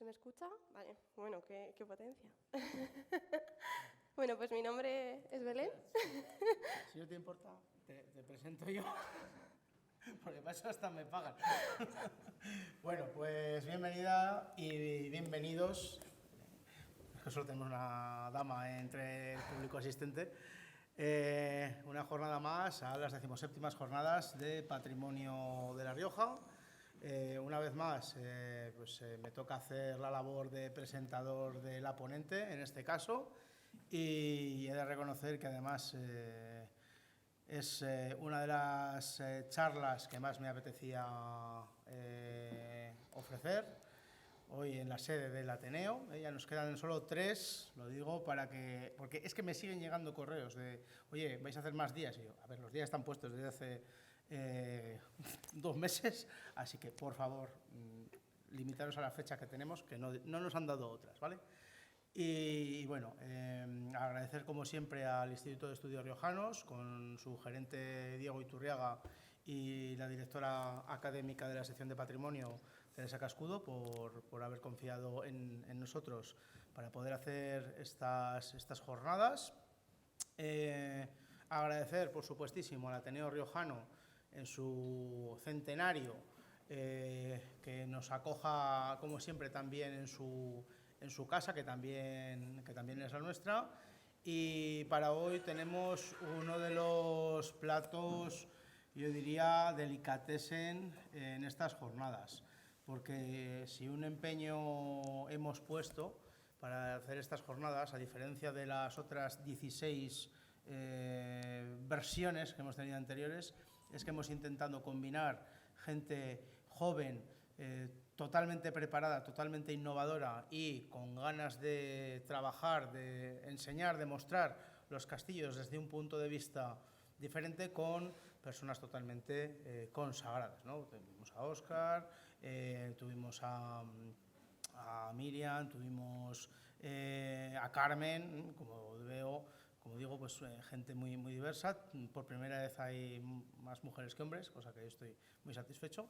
me escucha? Vale, bueno, qué potencia. Bueno, pues mi nombre es Belén. Si no te importa, te presento yo, porque para eso hasta me pagan. Bueno, pues bienvenida y bienvenidos. Es que solo tenemos una dama entre el público asistente. Una jornada más a las 17ª jornadas de Patrimonio de La Rioja. Una vez más, me toca hacer la labor de presentador de la ponente, en este caso, y he de reconocer que además es una de las charlas que más me apetecía ofrecer hoy en la sede del Ateneo. Ya nos quedan solo 3, lo digo porque es que me siguen llegando correos de, oye, ¿vais a hacer más días? Y yo, a ver, los días están puestos desde hace 2 meses, así que, por favor, limitaros a la fecha que tenemos, que no nos han dado otras, ¿vale? Y bueno, agradecer como siempre al Instituto de Estudios Riojanos, con su gerente Diego Iturriaga y la directora académica de la sección de Patrimonio, Teresa Cascudo, por haber confiado en nosotros para poder hacer estas jornadas. Agradecer, por supuestísimo, al Ateneo Riojano en su centenario, que nos acoja, como siempre, también en su casa, que también es la nuestra. Y para hoy tenemos uno de los platos, yo diría, delicatessen en estas jornadas, porque si un empeño hemos puesto para hacer estas jornadas, a diferencia de las otras 16 versiones que hemos tenido anteriores, es que hemos intentado combinar gente joven, totalmente preparada, totalmente innovadora y con ganas de trabajar, de enseñar, de mostrar los castillos desde un punto de vista diferente, con personas totalmente consagradas, ¿no? Tuvimos a Óscar, tuvimos a Miriam, tuvimos a Carmen, como veo. Como digo, pues gente muy diversa. Por primera vez hay más mujeres que hombres, cosa que yo estoy muy satisfecho.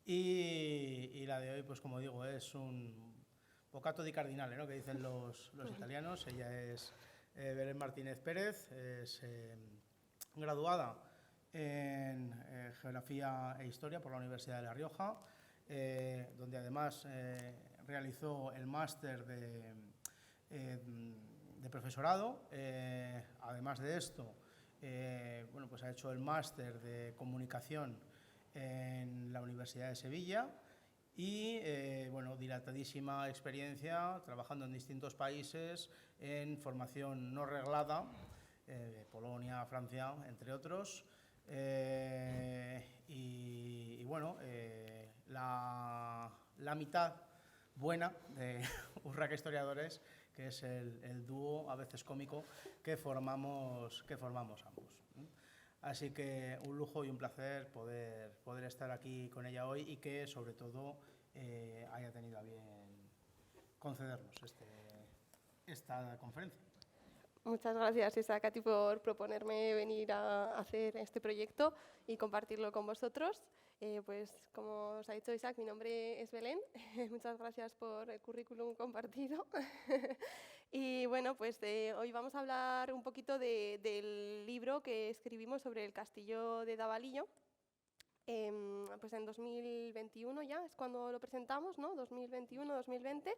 Y la de hoy, pues como digo, es un bocato di cardinale, ¿no?, que dicen los italianos. Ella es Belén Martínez Pérez, es graduada en Geografía e Historia por la Universidad de La Rioja, donde además realizó el máster de profesorado. Además de esto, bueno, pues ha hecho el máster de comunicación en la Universidad de Sevilla y, bueno, dilatadísima experiencia trabajando en distintos países en formación no reglada, Polonia, Francia, entre otros. Y bueno, la mitad buena de Urraca Historiadores, que es el dúo, a veces cómico, que formamos ambos. Así que un lujo y un placer poder estar aquí con ella hoy y que, sobre todo, haya tenido a bien concedernos esta conferencia. Muchas gracias, Isaac, a ti por proponerme venir a hacer este proyecto y compartirlo con vosotros. Pues como os ha dicho Isaac, mi nombre es Belén. Muchas gracias por el currículum compartido. Y bueno, pues hoy vamos a hablar un poquito del libro que escribimos sobre el castillo de Davalillo. Pues en 2021 ya es cuando lo presentamos, ¿no? 2021-2020.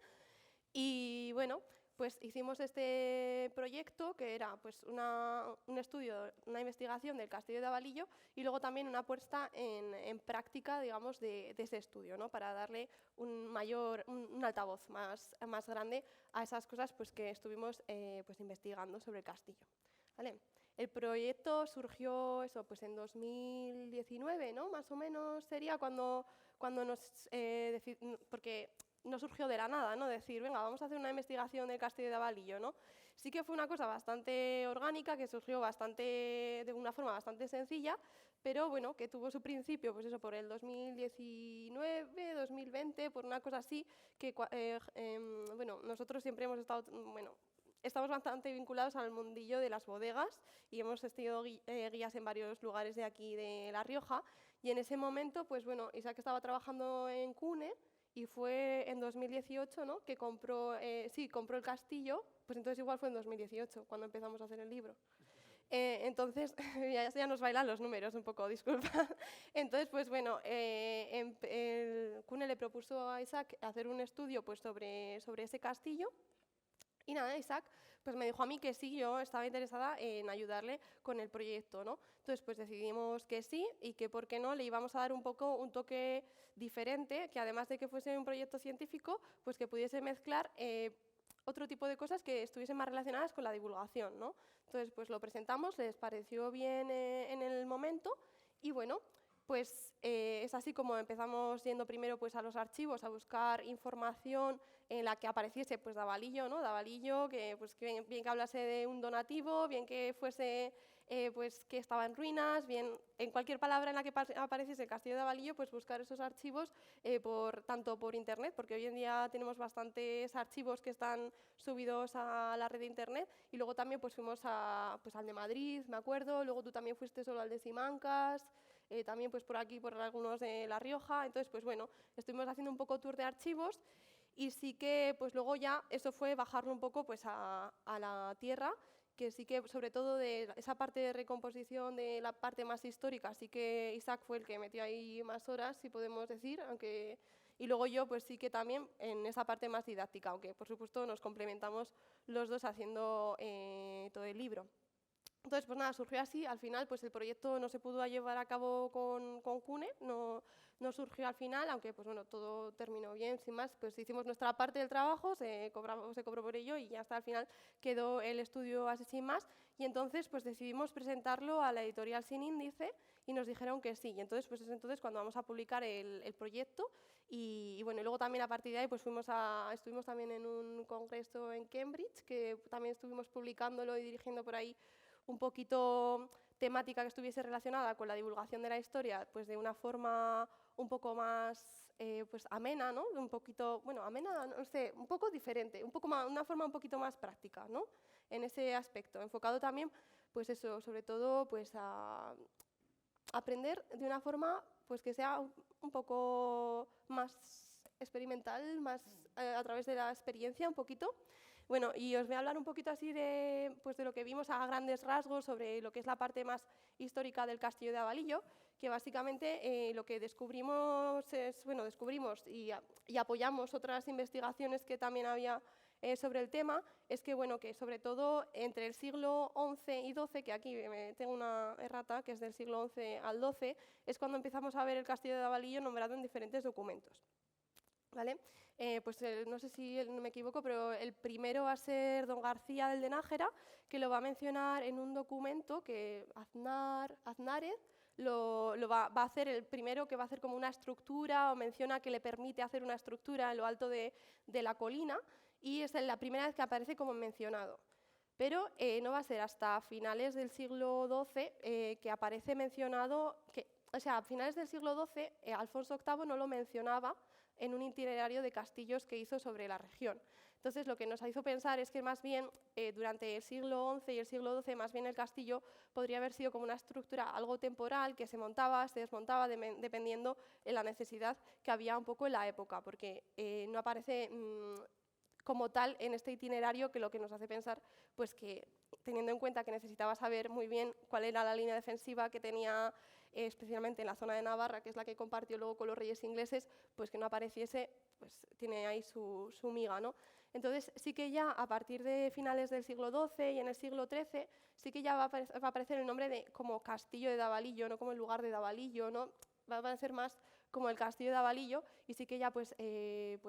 Y bueno, pues hicimos este proyecto que era pues un estudio, una investigación del castillo de Davalillo y luego también una puesta en práctica, digamos, de ese estudio, ¿no?, para darle un altavoz más grande a esas cosas pues, que estuvimos pues, investigando sobre el castillo. ¿Vale? El proyecto surgió pues en 2019, ¿no?, más o menos sería cuando nos porque no surgió de la nada, ¿no?, decir, venga, vamos a hacer una investigación del castillo de Davalillo, ¿no? Sí que fue una cosa bastante orgánica, que surgió de una forma bastante sencilla, pero bueno, que tuvo su principio, pues eso, por el 2019, 2020, por una cosa así, que bueno, nosotros siempre hemos estado, bueno, estamos bastante vinculados al mundillo de las bodegas y hemos tenido guías en varios lugares de aquí de La Rioja, y en ese momento, pues bueno, Isaac estaba trabajando en CUNE y fue en 2018, ¿no?, que compró el castillo, pues entonces igual fue en 2018 cuando empezamos a hacer el libro. Entonces, ya nos bailan los números un poco, disculpa. Entonces, pues bueno, Cune le propuso a Isaac hacer un estudio pues, sobre ese castillo. Y nada, Isaac pues me dijo a mí que sí, yo estaba interesada en ayudarle con el proyecto, ¿no? Entonces, pues decidimos que sí y que, ¿por qué no?, le íbamos a dar un poco un toque diferente, que además de que fuese un proyecto científico, pues que pudiese mezclar otro tipo de cosas que estuviesen más relacionadas con la divulgación, ¿no? Entonces, pues lo presentamos, les pareció bien en el momento y bueno, pues es así como empezamos yendo primero pues, a los archivos a buscar información en la que apareciese pues, Davalillo, ¿no? Davalillo, que, pues, que bien que hablase de un donativo, bien que fuese pues, que estaba en ruinas, bien en cualquier palabra en la que apareciese el castillo de Davalillo, pues buscar esos archivos tanto por internet, porque hoy en día tenemos bastantes archivos que están subidos a la red de internet, y luego también pues, fuimos pues, al de Madrid, me acuerdo, luego tú también fuiste solo al de Simancas, también pues por aquí, por algunos de La Rioja. Entonces, pues bueno, estuvimos haciendo un poco tour de archivos y sí que pues luego ya eso fue bajarlo un poco pues a la tierra, que sí que sobre todo de esa parte de recomposición, de la parte más histórica, sí que Isaac fue el que metió ahí más horas, si podemos decir, aunque... Y luego yo pues sí que también en esa parte más didáctica, aunque por supuesto nos complementamos los dos haciendo todo el libro. Entonces, pues nada, surgió así. Al final, pues el proyecto no se pudo llevar a cabo con Cune, no surgió al final, aunque pues bueno, todo terminó bien, sin más. Pues hicimos nuestra parte del trabajo, se cobró por ello y ya hasta al final quedó el estudio así sin más. Y entonces, pues decidimos presentarlo a la editorial Sin Índice y nos dijeron que sí. Y entonces, pues es entonces cuando vamos a publicar el proyecto. Y bueno, y luego también a partir de ahí, pues estuvimos también en un congreso en Cambridge, que también estuvimos publicándolo y dirigiendo por ahí un poquito temática que estuviese relacionada con la divulgación de la historia, pues de una forma un poco más pues amena, ¿no? Un poquito, bueno, amena, no sé, un poco diferente, un poco más, una forma un poquito más práctica, ¿no? En ese aspecto, enfocado también, pues eso, sobre todo, pues a aprender de una forma, pues que sea un poco más experimental, más a través de la experiencia, un poquito. Bueno, y os voy a hablar un poquito así pues de lo que vimos a grandes rasgos sobre lo que es la parte más histórica del castillo de Davalillo, que básicamente lo que descubrimos es, bueno, descubrimos y apoyamos otras investigaciones que también había sobre el tema, es que, bueno, que sobre todo entre el siglo XI y XII, que aquí tengo una errata, que es del siglo XI al XII, es cuando empezamos a ver el castillo de Davalillo nombrado en diferentes documentos. ¿Vale? Pues no sé si no me equivoco, pero el primero va a ser don García del de Nájera, que lo va a mencionar en un documento que Aznárez va a hacer el primero, que va a hacer como una estructura, o menciona que le permite hacer una estructura en lo alto de la colina, y es la primera vez que aparece como mencionado. Pero no va a ser hasta finales del siglo XII que aparece mencionado, o sea, a finales del siglo XII Alfonso VIII no lo mencionaba en un itinerario de castillos que hizo sobre la región. Entonces, lo que nos hizo pensar es que más bien durante el siglo XI y el siglo XII, más bien el castillo podría haber sido como una estructura algo temporal que se montaba, se desmontaba dependiendo de la necesidad que había un poco en la época, porque no aparece como tal en este itinerario, que lo que nos hace pensar pues que, teniendo en cuenta que necesitaba saber muy bien cuál era la línea defensiva que tenía especialmente en la zona de Navarra, que es la que compartió luego con los reyes ingleses, pues que no apareciese, pues tiene ahí su miga, ¿no? Entonces sí que ya a partir de finales del siglo XII y en el siglo XIII sí que ya va a aparecer el nombre de como castillo de Davalillo, no como el lugar de Davalillo, ¿no? Va a ser más como el castillo de Davalillo, y sí que ya pues, se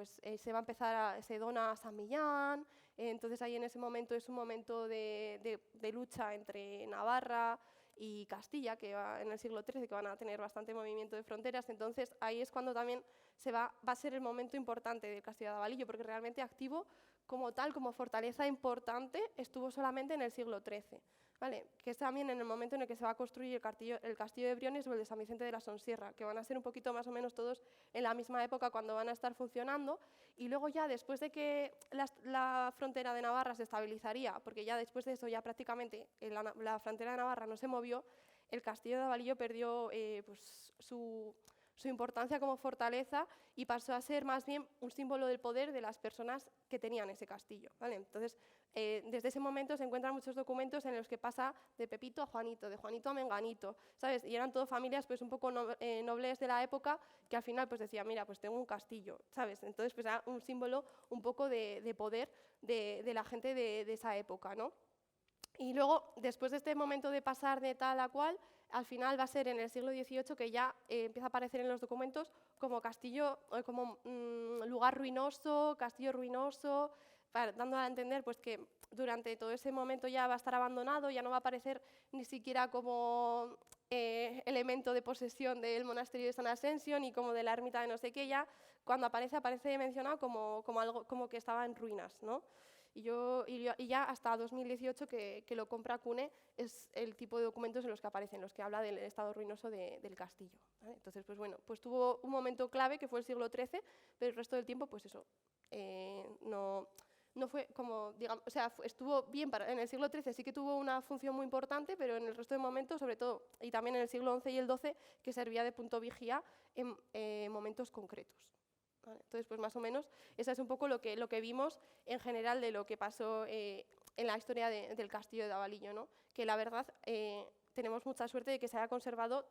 va a empezar, se dona a San Millán, entonces ahí en ese momento es un momento de lucha entre Navarra y Castilla, que va en el siglo XIII, que van a tener bastante movimiento de fronteras. Entonces ahí es cuando también va a ser el momento importante del castillo de Davalillo, porque realmente activo como tal, como fortaleza importante, estuvo solamente en el siglo XIII. ¿Vale? Que es también en el momento en el que se va a construir el castillo de Briones o el de San Vicente de la Sonsierra, que van a ser un poquito más o menos todos en la misma época cuando van a estar funcionando, y luego ya después de que la frontera de Navarra se estabilizaría, porque ya después de eso ya prácticamente la frontera de Navarra no se movió, el castillo de Davalillo perdió pues, su importancia como fortaleza y pasó a ser más bien un símbolo del poder de las personas que tenían ese castillo, ¿vale? Entonces, desde ese momento se encuentran muchos documentos en los que pasa de Pepito a Juanito, de Juanito a Menganito, ¿sabes? Y eran todas familias pues un poco nobles de la época que al final pues decían, mira, pues tengo un castillo, ¿sabes? Entonces pues era un símbolo un poco de poder de la gente de esa época, ¿no? Y luego, después de este momento de pasar de tal a cual, al final va a ser en el siglo XVIII que ya empieza a aparecer en los documentos como castillo, como lugar ruinoso, castillo ruinoso, dando a entender pues, que durante todo ese momento ya va a estar abandonado, ya no va a aparecer ni siquiera como elemento de posesión del monasterio de San Asensio ni como de la ermita de no sé qué, ya cuando aparece mencionado como algo como que estaba en ruinas, ¿no? Y ya hasta 2018 que lo compra Cune es el tipo de documentos en los que aparecen, los que habla del estado ruinoso del castillo, ¿vale? Entonces, pues bueno, pues tuvo un momento clave que fue el siglo XIII, pero el resto del tiempo, pues eso, no fue como, digamos, o sea, estuvo bien en el siglo XIII sí que tuvo una función muy importante, pero en el resto de momentos, sobre todo, y también en el siglo XI y el XII, que servía de punto vigía en momentos concretos. ¿Vale? Entonces, pues más o menos, eso es un poco lo que vimos en general de lo que pasó en la historia del castillo de Davalillo, ¿no? Que la verdad tenemos mucha suerte de que se haya conservado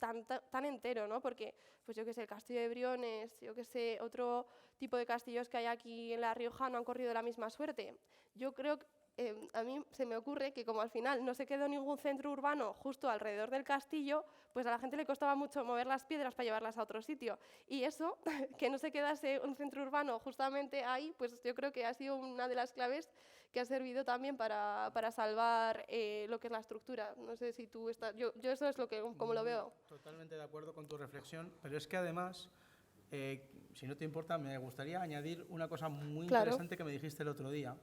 tan entero, ¿no? Porque, pues yo qué sé, el castillo de Briones, yo qué sé, otro tipo de castillos que hay aquí en La Rioja no han corrido la misma suerte. Yo creo que a mí se me ocurre que como al final no se quedó ningún centro urbano justo alrededor del castillo, pues a la gente le costaba mucho mover las piedras para llevarlas a otro sitio. Y eso, que no se quedase un centro urbano justamente ahí, pues yo creo que ha sido una de las claves que ha servido también para salvar lo que es la estructura. No sé si tú estás... Yo eso es lo que, como lo veo. Totalmente de acuerdo con tu reflexión, pero es que además, si no te importa, me gustaría añadir una cosa muy interesante que me dijiste el otro día,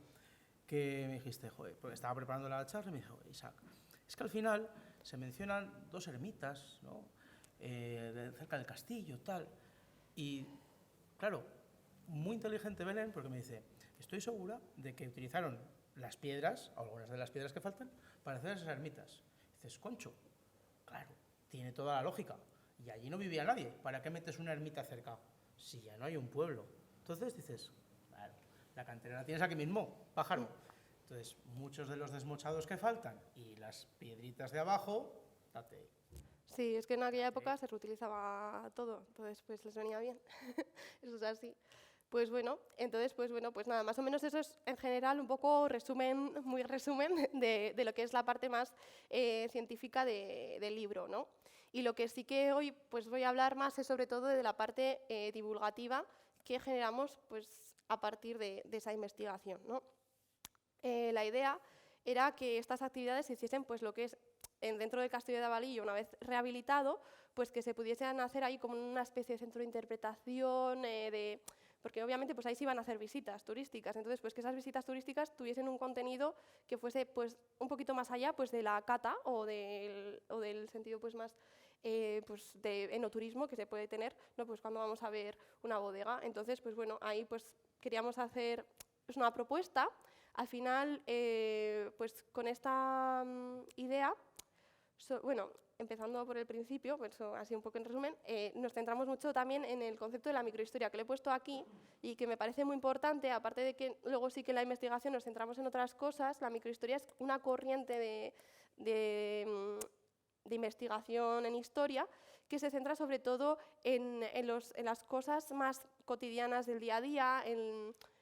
que me dijiste, joder, porque estaba preparando la charla y me dijo, Isaac, es que al final se mencionan dos ermitas, ¿no? Cerca del castillo, tal, y claro, muy inteligente Belén, porque me dice, estoy segura de que utilizaron las piedras, algunas de las piedras que faltan, para hacer esas ermitas. Y dices, concho, claro, tiene toda la lógica, y allí no vivía nadie, ¿para qué metes una ermita cerca? Si ya no hay un pueblo. Entonces dices, claro, la cantera la tienes aquí mismo, pájaro. Entonces, muchos de los desmochados que faltan y las piedritas de abajo, date. Sí, es que en aquella época se reutilizaba todo, entonces pues les venía bien. Eso es así. Pues bueno, entonces pues nada, más o menos eso es en general un poco resumen, muy resumen de lo que es la parte más científica del libro, ¿no? Y lo que sí que hoy pues voy a hablar más es sobre todo de la parte divulgativa que generamos pues a partir de esa investigación, ¿no? La idea era que estas actividades se hiciesen pues lo que es dentro del castillo de Davalillo, una vez rehabilitado, pues que se pudiesen hacer ahí como una especie de centro de interpretación, porque obviamente pues ahí se iban a hacer visitas turísticas, entonces pues que esas visitas turísticas tuviesen un contenido que fuese pues un poquito más allá pues de la cata o del sentido pues más pues de enoturismo que se puede tener, ¿no? Pues cuando vamos a ver una bodega. Entonces pues bueno, ahí pues queríamos hacer pues, una propuesta. Al final, pues con esta idea, bueno, empezando por el principio, pues así un poco en resumen, nos centramos mucho también en el concepto de la microhistoria que le he puesto aquí y que me parece muy importante, aparte de que luego sí que en la investigación nos centramos en otras cosas, la microhistoria es una corriente de investigación en historia que se centra sobre todo en las cosas más cotidianas del día a día,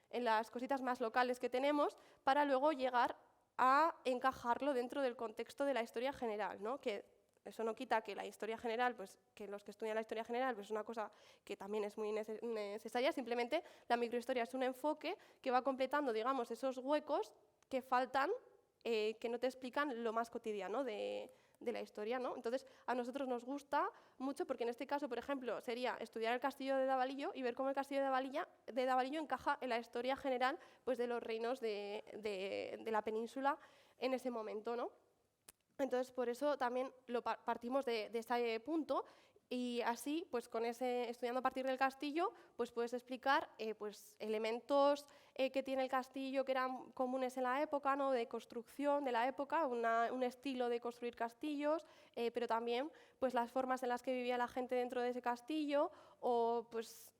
en las cositas más locales que tenemos, para luego llegar a encajarlo dentro del contexto de la historia general, ¿no? Que eso no quita que la historia general, pues que los que estudian la historia general, pues es una cosa que también es muy necesaria, simplemente la microhistoria es un enfoque que va completando, digamos, esos huecos que faltan, que no te explican lo más cotidiano de la historia, ¿no? Entonces, a nosotros nos gusta mucho porque en este caso, por ejemplo, sería estudiar el castillo de Davalillo y ver cómo el castillo de Davalillo encaja en la historia general pues, de los reinos de la península en ese momento, ¿no? Entonces, por eso también partimos de ese punto Y así, pues estudiando a partir del castillo, pues puedes explicar pues, elementos que tiene el castillo que eran comunes en la época, ¿no? De construcción de la época, un estilo de construir castillos, pero también pues, las formas en las que vivía la gente dentro de ese castillo, o pues,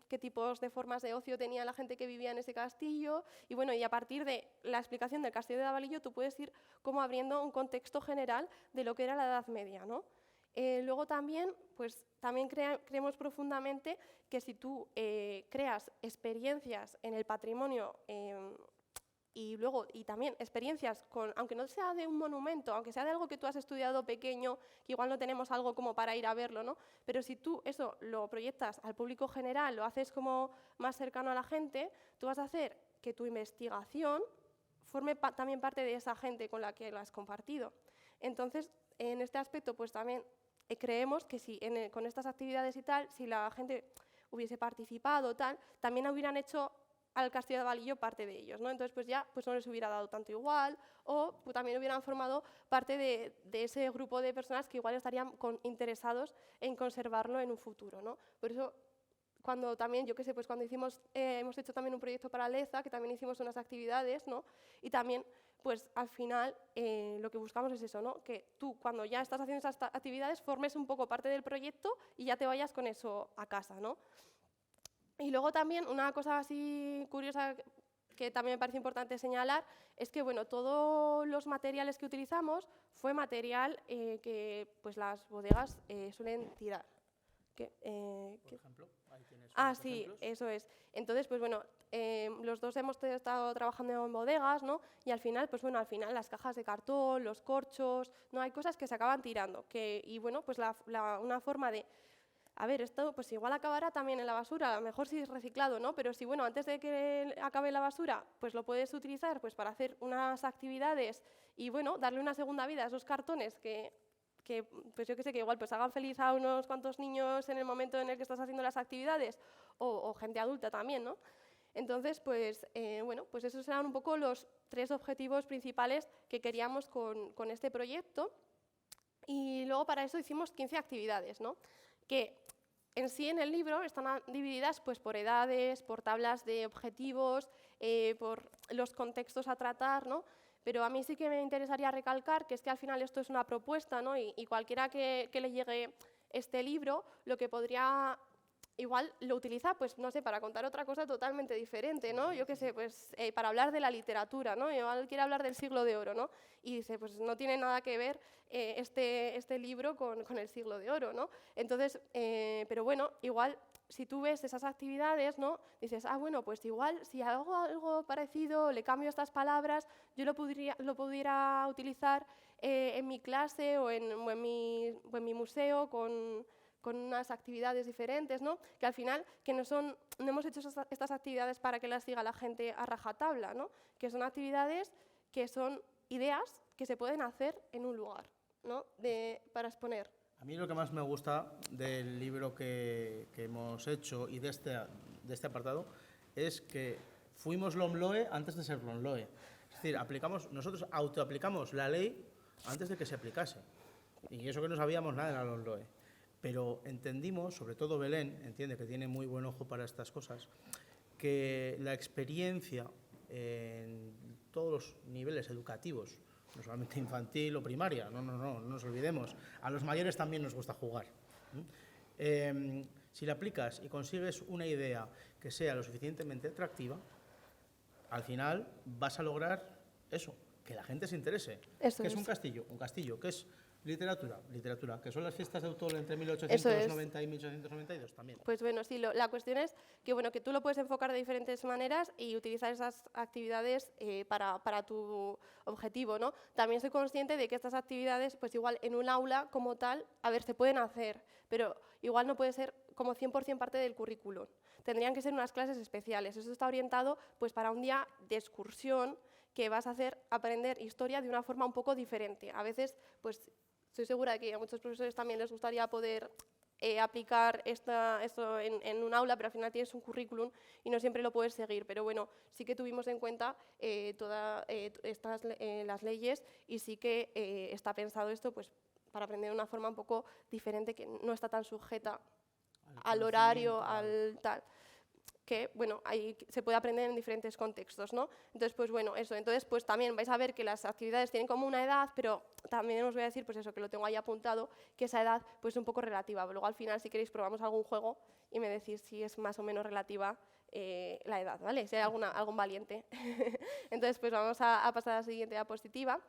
qué tipos de formas de ocio tenía la gente que vivía en ese castillo. Y bueno, y a partir de la explicación del castillo de Davalillo, tú puedes ir como abriendo un contexto general de lo que era la Edad Media, ¿no? Luego también, pues, también creemos profundamente que si tú creas experiencias en el patrimonio y también experiencias aunque no sea de un monumento, aunque sea de algo que tú has estudiado pequeño, que igual no tenemos algo como para ir a verlo, ¿no? Pero si tú eso lo proyectas al público general, lo haces como más cercano a la gente, tú vas a hacer que tu investigación forme también parte de esa gente con la que lo has compartido. Entonces, en este aspecto, pues también creemos que si con estas actividades y tal, si la gente hubiese participado, tal, también hubieran hecho al Castillo de Davalillo parte de ellos, ¿no? Entonces, pues ya pues no les hubiera dado tanto igual, o pues, también hubieran formado parte de ese grupo de personas que igual estarían interesados en conservarlo en un futuro, ¿no? Por eso, cuando también, yo qué sé, pues cuando hemos hecho también un proyecto para Leza, que también hicimos unas actividades, ¿no? Y también, pues al final, lo que buscamos es eso, ¿no? Que tú, cuando ya estás haciendo esas actividades, formes un poco parte del proyecto y ya te vayas con eso a casa, ¿no? Y luego también, una cosa así curiosa que también me parece importante señalar, es que bueno, todos los materiales que utilizamos fue material que pues, las bodegas suelen tirar. Por ejemplo, ahí tienes unos sí, ejemplos. Eso es. Entonces, pues bueno, los dos hemos estado trabajando en bodegas, ¿no? Y al final, pues bueno, al final las cajas de cartón, los corchos, no hay cosas que se acaban tirando. Y bueno, pues una forma de, a ver, esto pues igual acabará también en la basura, a lo mejor si es reciclado, ¿no? Pero si, bueno, antes de que acabe en la basura, pues lo puedes utilizar pues para hacer unas actividades y, bueno, darle una segunda vida a esos cartones que pues yo que sé, que igual pues hagan feliz a unos cuantos niños en el momento en el que estás haciendo las actividades, o gente adulta también, ¿no? Entonces, pues, bueno, pues esos eran un poco los 3 objetivos principales que queríamos con este proyecto. Y luego para eso hicimos 15 actividades, ¿no? Que en sí en el libro están divididas pues, por edades, por tablas de objetivos, por los contextos a tratar, ¿no? Pero a mí sí que me interesaría recalcar que es que al final esto es una propuesta, ¿no? Y cualquiera que le llegue este libro, lo que podría, igual lo utiliza, pues no sé, para contar otra cosa totalmente diferente, ¿no? Yo qué sé, pues para hablar de la literatura, ¿no? Igual quiere hablar del Siglo de Oro, ¿no? Y dice, pues no tiene nada que ver este libro con el Siglo de Oro, ¿no? Entonces, pero bueno, igual si tú ves esas actividades, ¿no? Dices, ah, bueno, pues igual si hago algo parecido, le cambio estas palabras, yo lo pudiera utilizar en mi clase o en mi museo con unas actividades diferentes, ¿no? Que al final que no hemos hecho estas actividades para que las siga la gente a rajatabla, ¿no? Que son actividades que son ideas que se pueden hacer en un lugar, ¿no? Para exponer. A mí lo que más me gusta del libro que hemos hecho y de este apartado es que fuimos LOMLOE antes de ser LOMLOE. Es decir, nosotros autoaplicamos la ley antes de que se aplicase. Y eso que no sabíamos nada de la LOMLOE. Pero entendimos, sobre todo Belén, entiende que tiene muy buen ojo para estas cosas, que la experiencia en todos los niveles educativos, no solamente infantil o primaria, no nos olvidemos, a los mayores también nos gusta jugar. Si la aplicas y consigues una idea que sea lo suficientemente atractiva, al final vas a lograr eso, que la gente se interese. Eso ¿Qué es un castillo? ¿Qué es literatura? Que son las fiestas de autor entre 1890 y 1892 también. Pues bueno, sí, la cuestión es que, bueno, que tú lo puedes enfocar de diferentes maneras y utilizar esas actividades para tu objetivo, ¿no? También soy consciente de que estas actividades, pues igual en un aula como tal, a ver, se pueden hacer, pero igual no puede ser como 100% parte del currículum. Tendrían que ser unas clases especiales. Eso está orientado pues para un día de excursión que vas a hacer aprender historia de una forma un poco diferente. A veces, pues estoy segura de que a muchos profesores también les gustaría poder aplicar esto en un aula, pero al final tienes un currículum y no siempre lo puedes seguir. Pero bueno, sí que tuvimos en cuenta todas las leyes y sí que está pensado esto pues para aprender de una forma un poco diferente, que no está tan sujeta al horario, al tal. Que, bueno, ahí se puede aprender en diferentes contextos, ¿no? Entonces, pues bueno, eso. Entonces, pues también vais a ver que las actividades tienen como una edad, pero también os voy a decir, pues eso, que lo tengo ahí apuntado, que esa edad pues es un poco relativa. Luego, al final, si queréis, probamos algún juego y me decís si es más o menos relativa la edad, ¿vale? Si hay algún valiente. Entonces, pues vamos a pasar a la siguiente diapositiva.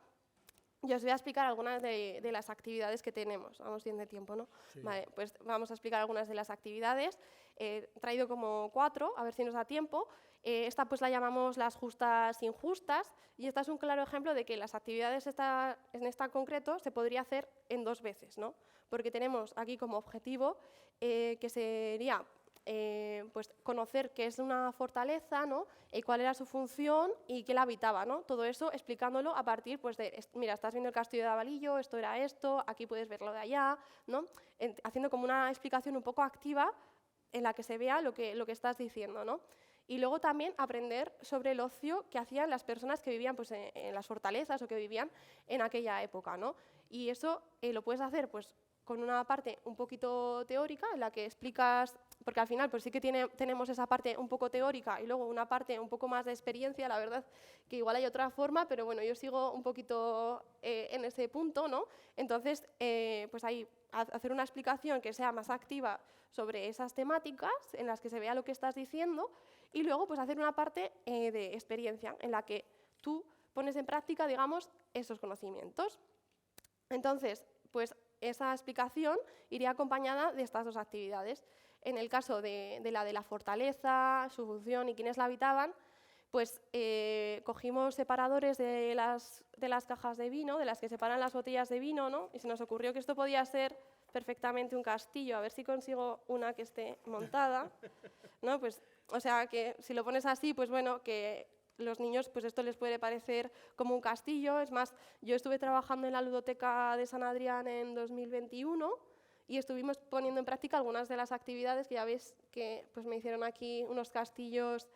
Yo os voy a explicar algunas de las actividades que tenemos. Vamos bien de tiempo, ¿no? Sí. Vale, pues vamos a explicar algunas de las actividades. He traído como 4, a ver si nos da tiempo. Esta pues la llamamos las justas injustas, y esta es un claro ejemplo de que las actividades en esta en concreto se podría hacer en 2 veces, ¿no? Porque tenemos aquí como objetivo que sería pues conocer qué es una fortaleza, ¿no? Y cuál era su función y qué la habitaba, ¿no? Todo eso explicándolo a partir pues, de, mira, estás viendo el castillo de Avalillo, esto era esto, aquí puedes verlo de allá, ¿no? Haciendo como una explicación un poco activa en la que se vea lo que estás diciendo, ¿no? Y luego también aprender sobre el ocio que hacían las personas que vivían pues, en las fortalezas o que vivían en aquella época, ¿no? Y eso lo puedes hacer pues, con una parte un poquito teórica en la que explicas, porque al final pues sí que tenemos esa parte un poco teórica y luego una parte un poco más de experiencia, la verdad que igual hay otra forma, pero bueno, yo sigo un poquito en ese punto, ¿no? Entonces, pues ahí hacer una explicación que sea más activa sobre esas temáticas en las que se vea lo que estás diciendo, y luego pues hacer una parte de experiencia en la que tú pones en práctica, digamos, esos conocimientos. Entonces, pues esa explicación iría acompañada de estas 2 actividades. En el caso de la fortaleza, su función y quiénes la habitaban, pues cogimos separadores de las cajas de vino, de las que separan las botellas de vino, ¿no? Y se nos ocurrió que esto podía ser perfectamente un castillo. A ver si consigo una que esté montada, ¿no? Pues, o sea, que si lo pones así, pues bueno, que los niños, pues esto les puede parecer como un castillo. Es más, yo estuve trabajando en la ludoteca de San Adrián en 2021 y estuvimos poniendo en práctica algunas de las actividades que ya veis que pues, me hicieron aquí unos castillos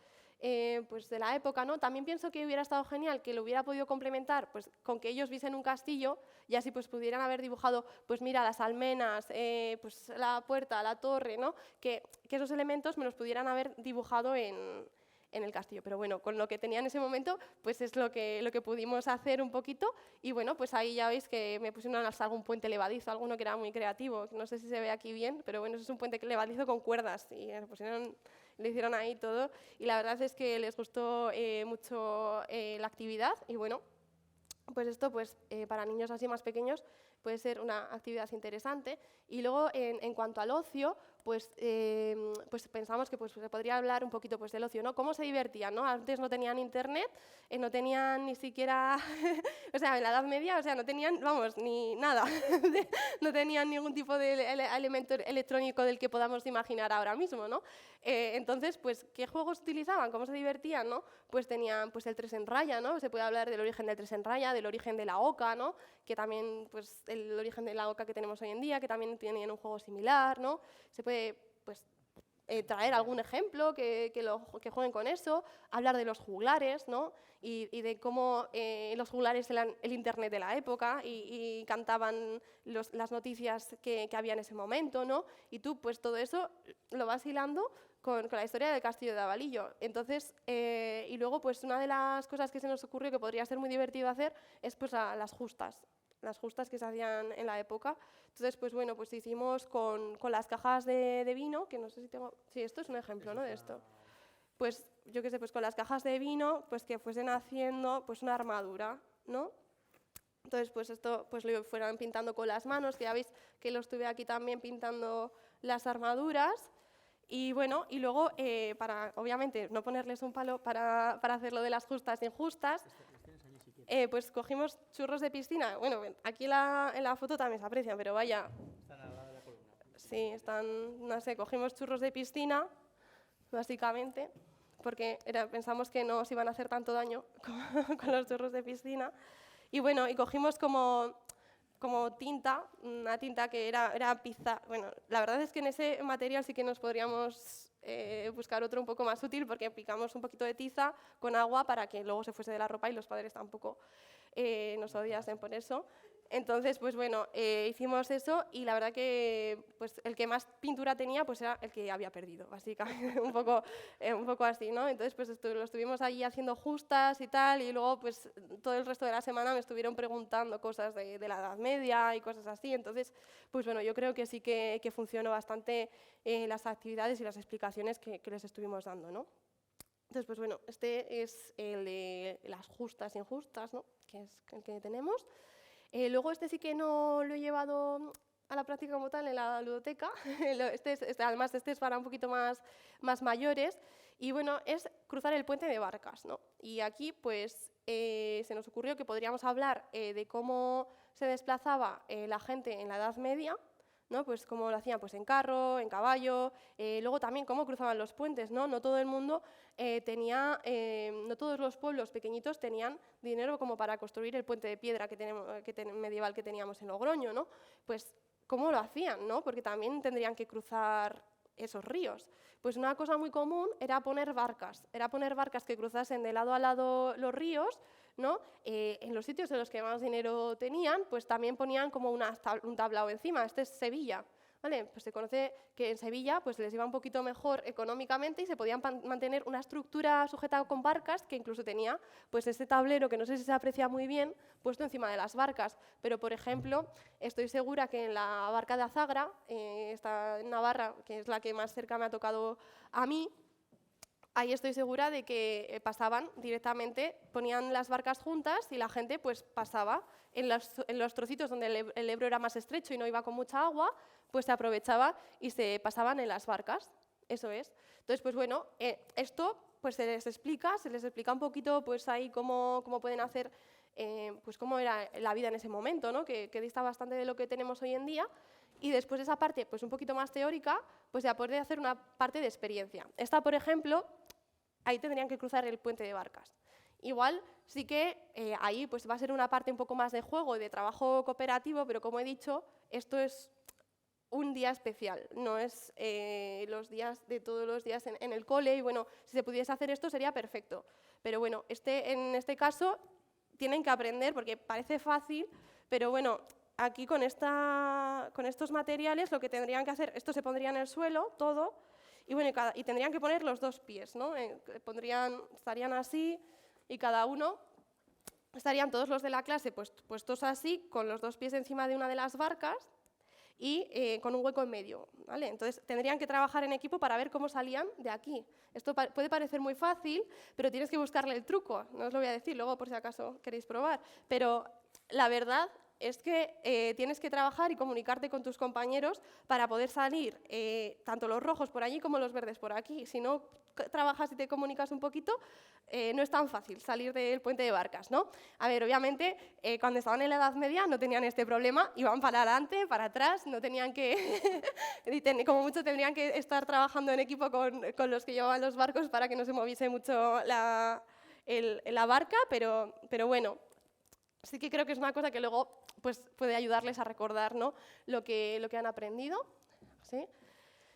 pues de la época, ¿no? También pienso que hubiera estado genial que lo hubiera podido complementar pues, con que ellos viesen un castillo y así pues, pudieran haber dibujado, pues mira, las almenas, pues, la puerta, la torre, ¿no? Que esos elementos me los pudieran haber dibujado en el castillo. Pero bueno, con lo que tenía en ese momento, pues es lo que pudimos hacer un poquito. Y bueno, pues ahí ya veis que me pusieron algún puente levadizo, alguno que era muy creativo. No sé si se ve aquí bien, pero bueno, eso es un puente levadizo con cuerdas. Y le hicieron ahí todo. Y la verdad es que les gustó mucho la actividad. Y bueno, pues esto pues, para niños así más pequeños puede ser una actividad interesante. Y luego, en cuanto al ocio, pues pensamos que pues, se podría hablar un poquito pues, del ocio, ¿no? ¿Cómo se divertían, ¿no? Antes no tenían internet, no tenían ni siquiera, o sea, en la Edad Media, o sea, no tenían, vamos, ni nada, no tenían ningún tipo de elemento electrónico del que podamos imaginar ahora mismo, ¿no? Entonces, pues, ¿qué juegos utilizaban? ¿Cómo se divertían, no? Pues tenían pues, el 3 en raya, ¿no? Se puede hablar del origen del 3 en raya, del origen de la oca, ¿no? Que también, pues, el origen de la oca que tenemos hoy en día, que también tenían un juego similar, ¿no? Se puede, pues, traer algún ejemplo que jueguen con eso, hablar de los juglares, ¿no? Y de cómo los juglares eran el internet de la época y cantaban las noticias que había en ese momento, ¿no? Y tú, pues, todo eso lo vas hilando con la historia del castillo de Avalillo. Entonces, y luego, pues, una de las cosas que se nos ocurrió que podría ser muy divertido hacer es, pues, las justas que se hacían en la época. Entonces, pues bueno, pues hicimos con las cajas de vino, que no sé si tengo... Sí, esto es un ejemplo, ¿no?, de esto. Pues, yo qué sé, pues con las cajas de vino, pues que fuesen haciendo pues una armadura, ¿no? Entonces, pues esto pues lo fueran pintando con las manos, que ya veis que lo estuve aquí también pintando las armaduras. Y bueno, y luego, para obviamente no ponerles un palo para hacer lo de las justas e injustas, pues cogimos churros de piscina. Bueno, aquí en la foto también se aprecian, pero vaya. Están al lado de la columna. Sí, están, no sé, cogimos churros de piscina, básicamente, porque pensamos que no os iban a hacer tanto daño con los churros de piscina. Y bueno, y cogimos como tinta, una tinta que era pizza. Bueno, la verdad es que en ese material sí que nos podríamos buscar otro un poco más útil, porque picamos un poquito de tiza con agua para que luego se fuese de la ropa y los padres tampoco nos odiasen por eso. Entonces, pues bueno, hicimos eso y la verdad que pues, el que más pintura tenía pues era el que había perdido, básicamente, un poco así, ¿no? Entonces, pues lo estuvimos allí haciendo justas y tal, y luego pues todo el resto de la semana me estuvieron preguntando cosas de la Edad Media y cosas así. Entonces, pues bueno, yo creo que sí que funcionó bastante las actividades y las explicaciones que les estuvimos dando, ¿no? Entonces, pues bueno, este es el de las justas e injustas, ¿no? Que es el que tenemos. Luego este sí que no lo he llevado a la práctica como tal en la ludoteca, además este es para un poquito más mayores, y bueno, es cruzar el puente de Barcas, ¿no? Y aquí pues se nos ocurrió que podríamos hablar de cómo se desplazaba la gente en la Edad Media, ¿no? Pues cómo lo hacían pues en carro, en caballo, luego también cómo cruzaban los puentes, ¿no? No todo el mundo no todos los pueblos pequeñitos tenían dinero como para construir el puente de piedra medieval que teníamos en Logroño, ¿no? Pues cómo lo hacían, ¿no? Porque también tendrían que cruzar esos ríos. Pues una cosa muy común era poner barcas que cruzasen de lado a lado los ríos, ¿no? En los sitios en los que más dinero tenían, pues también ponían como un tablao encima. Este es Sevilla, ¿vale? Pues se conoce que en Sevilla pues les iba un poquito mejor económicamente y se podían mantener una estructura sujeta con barcas que incluso tenía pues este tablero, que no sé si se aprecia muy bien, puesto encima de las barcas. Pero, por ejemplo, estoy segura que en la barca de Azagra, está en Navarra, que es la que más cerca me ha tocado a mí, ahí estoy segura de que pasaban directamente, ponían las barcas juntas y la gente pues pasaba en los trocitos donde el Ebro era más estrecho y no iba con mucha agua, pues se aprovechaba y se pasaban en las barcas, eso es. Entonces, pues bueno, esto pues se les explica un poquito pues ahí cómo pueden hacer, pues cómo era la vida en ese momento, ¿no? Que dista bastante de lo que tenemos hoy en día. Y después de esa parte pues un poquito más teórica, pues ya puede hacer una parte de experiencia. Esta, por ejemplo, ahí tendrían que cruzar el puente de Barcas. Igual sí que ahí pues va a ser una parte un poco más de juego y de trabajo cooperativo, pero como he dicho, esto es un día especial, no es los días de todos los días en el cole, y bueno, si se pudiese hacer esto sería perfecto. Pero bueno, en este caso tienen que aprender, porque parece fácil, pero bueno, aquí con estos materiales lo que tendrían que hacer, esto se pondría en el suelo, todo, y bueno, y tendrían que poner los dos pies, ¿no? Estarían así, y cada uno, estarían todos los de la clase puestos así, con los dos pies encima de una de las barcas, y con un hueco en medio, ¿vale? Entonces tendrían que trabajar en equipo para ver cómo salían de aquí. Esto puede parecer muy fácil, pero tienes que buscarle el truco, no os lo voy a decir luego por si acaso queréis probar, pero la verdad es que tienes que trabajar y comunicarte con tus compañeros para poder salir tanto los rojos por allí como los verdes por aquí. Si no trabajas y te comunicas un poquito, no es tan fácil salir del puente de Barcas, ¿no? A ver, obviamente, cuando estaban en la Edad Media no tenían este problema, iban para adelante, para atrás, no tenían que, como mucho tendrían que estar trabajando en equipo con los que llevaban los barcos para que no se moviese mucho la barca, pero bueno, sí que creo que es una cosa que luego pues, puede ayudarles a recordar, ¿no? lo que han aprendido, ¿sí?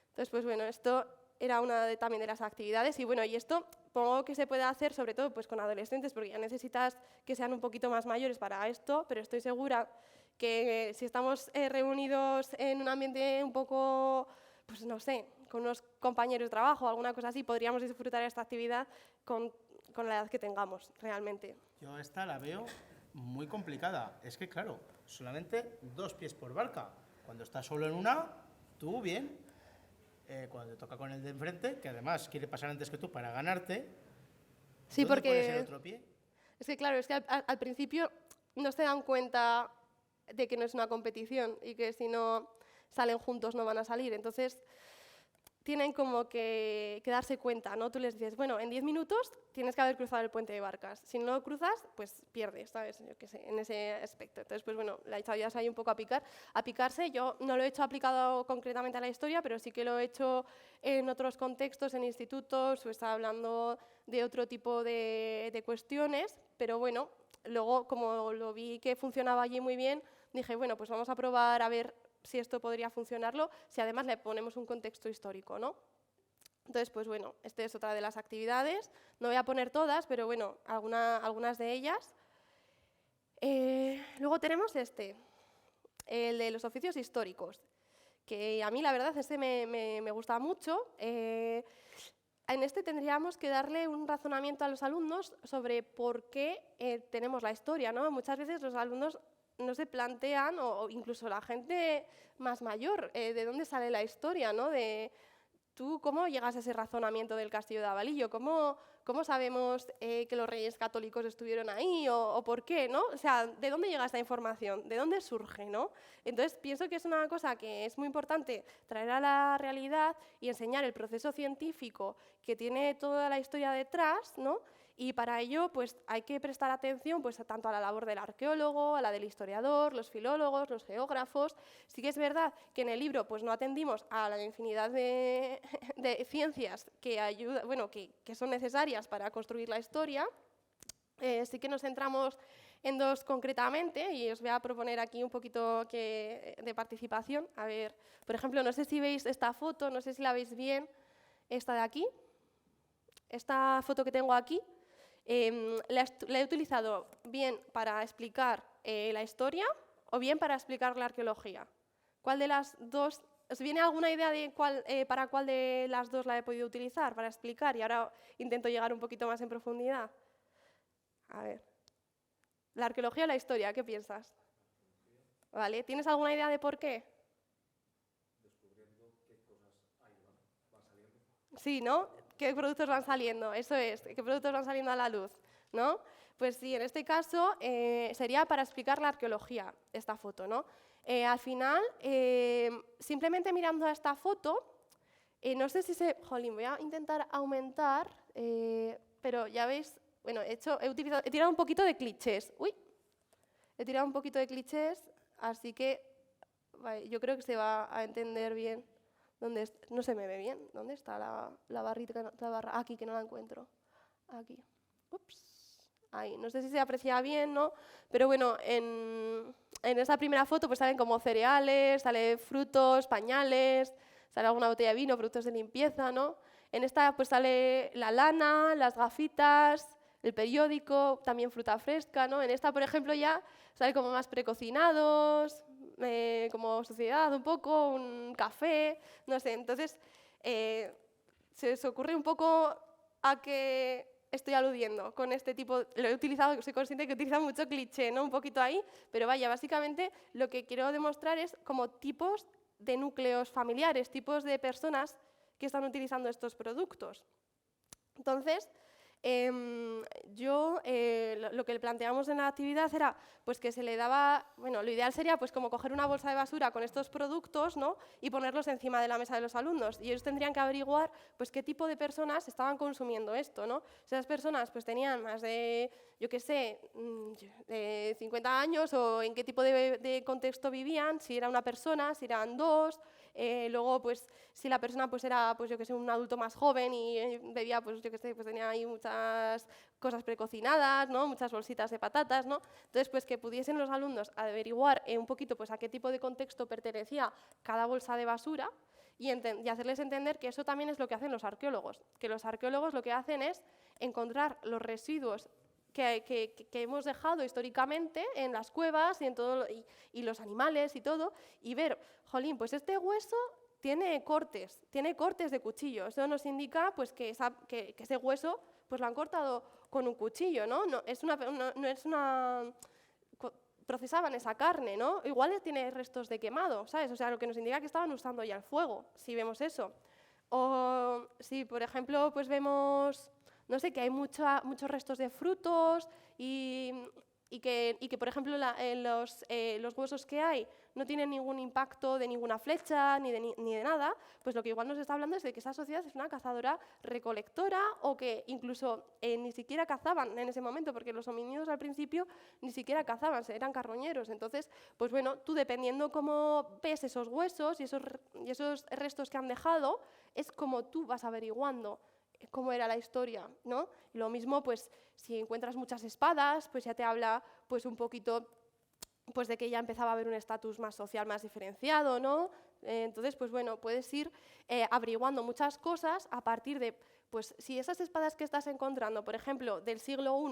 Entonces, pues bueno, esto era una también de las actividades, y bueno, y esto pongo que se puede hacer sobre todo pues, con adolescentes, porque ya necesitas que sean un poquito más mayores para esto, pero estoy segura que si estamos reunidos en un ambiente un poco, pues no sé, con unos compañeros de trabajo o alguna cosa así, podríamos disfrutar esta actividad con la edad que tengamos, realmente. Yo esta la veo muy complicada. Es que, claro, solamente 2 pies por barca. Cuando estás solo en una, tú bien. Cuando te toca con el de enfrente, que además quiere pasar antes que tú para ganarte, sí, ¿dónde porque pones el otro pie? Es que, claro, es que al principio no se dan cuenta de que no es una competición y que si no salen juntos no van a salir. Entonces, tienen como que darse cuenta, ¿no? Tú les dices, bueno, en 10 minutos tienes que haber cruzado el puente de Barcas. Si no lo cruzas, pues pierdes, ¿sabes? Yo qué sé, en ese aspecto. Entonces, pues bueno, la historia es ahí un poco a picarse. Yo no lo he hecho aplicado concretamente a la historia, pero sí que lo he hecho en otros contextos, en institutos, o estaba hablando de otro tipo de cuestiones. Pero bueno, luego, como lo vi que funcionaba allí muy bien, dije, bueno, pues vamos a probar a ver si esto podría funcionarlo, si además le ponemos un contexto histórico, ¿no? Entonces, pues bueno, esta es otra de las actividades. No voy a poner todas, pero bueno, algunas de ellas. Luego tenemos el de los oficios históricos, que a mí la verdad me gusta mucho. En este tendríamos que darle un razonamiento a los alumnos sobre por qué tenemos la historia, ¿no? Muchas veces los alumnos no se plantean, o incluso la gente más mayor, de dónde sale la historia, ¿no? ¿Tú cómo llegas a ese razonamiento del castillo de Avalillo? ¿Cómo sabemos que los reyes católicos estuvieron ahí o por qué, ¿no? O sea, ¿de dónde llega esta información? ¿De dónde surge, no? Entonces, pienso que es una cosa que es muy importante traer a la realidad y enseñar el proceso científico que tiene toda la historia detrás, ¿no? Y para ello, pues, hay que prestar atención pues, tanto a la labor del arqueólogo, a la del historiador, los filólogos, los geógrafos. Sí que es verdad que en el libro pues, no atendimos a la infinidad de ciencias que son necesarias para construir la historia. Sí que nos centramos en dos concretamente y os voy a proponer aquí un poquito de participación. A ver, por ejemplo, no sé si veis esta foto, no sé si la veis bien, esta de aquí. Esta foto que tengo aquí. La he utilizado bien para explicar la historia o bien para explicar la arqueología. ¿Cuál de las dos? ¿Os viene alguna idea de para cuál de las dos la he podido utilizar para explicar? Y ahora intento llegar un poquito más en profundidad. A ver. ¿La arqueología o la historia? ¿Qué piensas? ¿Vale? ¿Tienes alguna idea de por qué? Descubriendo qué cosas van saliendo. Sí, ¿no? ¿Qué productos van saliendo? Eso es, ¿qué productos van saliendo a la luz? ¿No? Pues sí, en este caso sería para explicar la arqueología, esta foto, ¿no? Al final, simplemente mirando a esta foto, no sé si se... Jolín, voy a intentar aumentar, pero ya veis, bueno, he tirado un poquito de clichés. Uy, he tirado un poquito de clichés, así que vale, yo creo que se va a entender bien. No se me ve bien. ¿Dónde está la barrita? Aquí, que no la encuentro. Aquí. Ups. Ahí. No sé si se aprecia bien, ¿no? Pero bueno, en esta primera foto pues salen como cereales, salen frutos, pañales, sale alguna botella de vino, productos de limpieza, ¿no? En esta pues sale la lana, las gafitas, el periódico, también fruta fresca, ¿no? En esta, por ejemplo, ya sale como más precocinados, como sociedad un poco, un café, no sé. Entonces, se os ocurre un poco a qué estoy aludiendo con este tipo. Lo he utilizado, soy consciente que he utilizado mucho cliché, ¿no? Un poquito ahí, pero vaya, básicamente lo que quiero demostrar es como tipos de núcleos familiares, tipos de personas que están utilizando estos productos. Entonces, lo que planteamos en la actividad era pues, que se le daba, bueno, lo ideal sería pues, como coger una bolsa de basura con estos productos, ¿no? Y ponerlos encima de la mesa de los alumnos. Y ellos tendrían que averiguar pues, qué tipo de personas estaban consumiendo esto, ¿no? Si esas personas pues, tenían más de, yo qué sé, de 50 años o en qué tipo de contexto vivían, si era una persona, si eran dos. Luego, pues, si la persona pues, era pues, yo que sé, un adulto más joven y bebía, pues, yo que sé, pues, tenía ahí muchas cosas precocinadas, ¿no? Muchas bolsitas de patatas, ¿no? Entonces, pues, que pudiesen los alumnos averiguar un poquito pues, a qué tipo de contexto pertenecía cada bolsa de basura y hacerles entender que eso también es lo que hacen los arqueólogos, que los arqueólogos lo que hacen es encontrar los residuos que hemos dejado históricamente en las cuevas y, y los animales y todo, y ver, jolín, pues este hueso tiene cortes de cuchillo. Eso nos indica pues, que ese hueso pues, lo han cortado con un cuchillo, ¿no? Procesaban esa carne, ¿no? Igual tiene restos de quemado, ¿sabes? O sea, lo que nos indica que estaban usando ya el fuego, si vemos eso. O si, por ejemplo, pues vemos... No sé, que hay muchos restos de frutos y que por ejemplo, los huesos que hay no tienen ningún impacto de ninguna flecha ni de nada, pues lo que igual nos está hablando es de que esa sociedad es una cazadora-recolectora o que incluso ni siquiera cazaban en ese momento, porque los homínidos al principio ni siquiera cazaban, eran carroñeros. Entonces, pues bueno, tú dependiendo cómo ves esos huesos y esos restos que han dejado, es como tú vas averiguando cómo era la historia, ¿no? Y lo mismo, pues, si encuentras muchas espadas, pues ya te habla, pues, un poquito, pues, de que ya empezaba a haber un estatus más social, más diferenciado, ¿no? Entonces, pues, bueno, puedes ir averiguando muchas cosas a partir de, pues, si esas espadas que estás encontrando, por ejemplo, del siglo I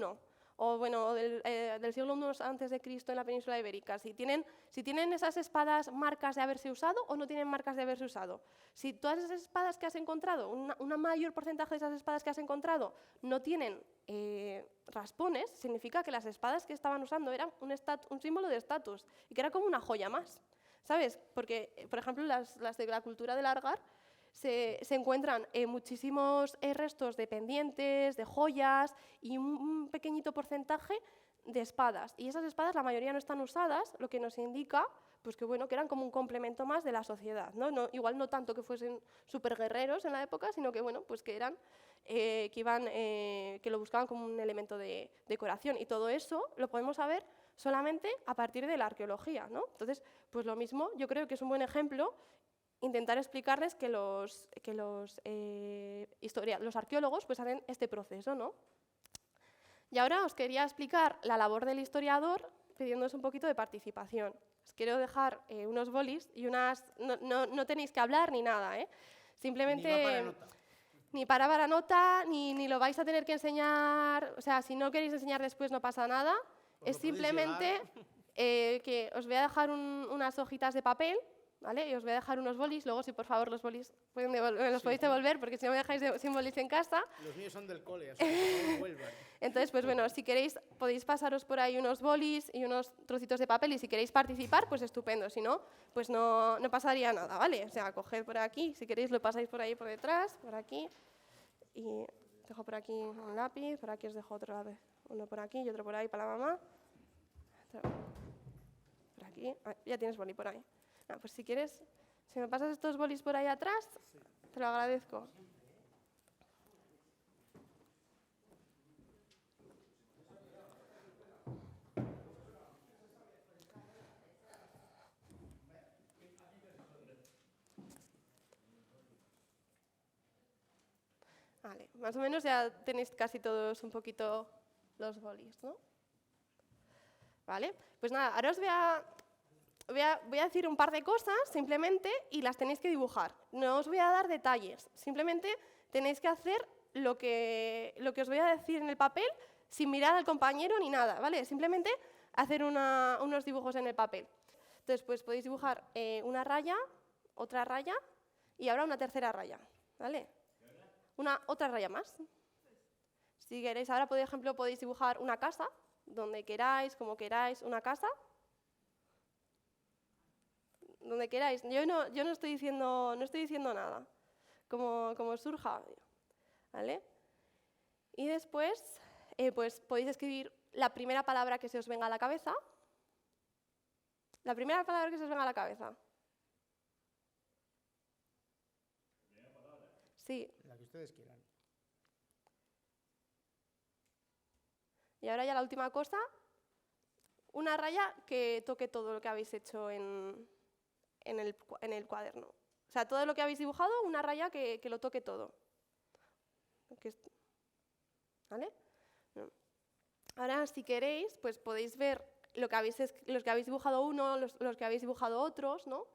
o bueno, del siglo I antes de Cristo en la península ibérica, si tienen esas espadas marcas de haberse usado o no tienen marcas de haberse usado. Si todas esas espadas que has encontrado, una mayor porcentaje de esas espadas que has encontrado no tienen raspones, significa que las espadas que estaban usando eran un símbolo de estatus y que era como una joya más, ¿sabes? Porque, por ejemplo, las de la cultura del Argar se encuentran muchísimos restos de pendientes, de joyas y un pequeñito porcentaje de espadas. Y esas espadas la mayoría no están usadas, lo que nos indica pues que, bueno, que eran como un complemento más de la sociedad, ¿no? Igual no tanto que fuesen súper guerreros en la época, sino que, bueno, pues que eran que lo buscaban como un elemento de decoración. Y todo eso lo podemos saber solamente a partir de la arqueología, ¿no? Entonces, pues lo mismo, yo creo que es un buen ejemplo intentar explicarles que los arqueólogos pues hacen este proceso, ¿no? Y ahora os quería explicar la labor del historiador pidiéndoos un poquito de participación. Os quiero dejar unos bolis y unas... No tenéis que hablar ni nada, ¿eh? Simplemente... Ni para nota, ni lo vais a tener que enseñar... O sea, si no queréis enseñar después no pasa nada. Es simplemente que os voy a dejar unas hojitas de papel, ¿vale? Y os voy a dejar unos bolis, luego si por favor los bolis me los podéis devolver, porque si no me dejáis sin bolis en casa. Los míos son del cole, así que no vuelvan. Entonces, pues bueno, si queréis podéis pasaros por ahí unos bolis y unos trocitos de papel y si queréis participar, pues estupendo, si no, pues no pasaría nada, ¿vale? O sea, coged por aquí, si queréis lo pasáis por ahí por detrás, por aquí, y dejo por aquí un lápiz, por aquí os dejo otro, a ver, uno por aquí y otro por ahí para la mamá. Por aquí, ya tienes boli por ahí. Pues si quieres, si me pasas estos bolis por ahí atrás, te lo agradezco. Vale, más o menos ya tenéis casi todos un poquito los bolis, ¿no? Vale, pues nada, ahora os voy a decir un par de cosas simplemente y las tenéis que dibujar. No os voy a dar detalles, simplemente tenéis que hacer lo que os voy a decir en el papel sin mirar al compañero ni nada, ¿vale? Simplemente hacer unos dibujos en el papel. Entonces, pues podéis dibujar una raya, otra raya y ahora una tercera raya, ¿vale? Otra raya más. Si queréis, ahora por ejemplo podéis dibujar una casa, donde queráis, como queráis, una casa. Donde queráis. Yo no estoy diciendo nada, como surja, ¿vale? Y después, pues podéis escribir la primera palabra que se os venga a la cabeza. La primera palabra que se os venga a la cabeza. ¿Primera palabra? Sí. La que ustedes quieran. Y ahora ya la última cosa, una raya que toque todo lo que habéis hecho en el cuaderno. O sea, todo lo que habéis dibujado, una raya que lo toque todo. ¿Vale? Ahora, si queréis, pues podéis ver los que habéis dibujado uno, los que habéis dibujado otros, ¿no?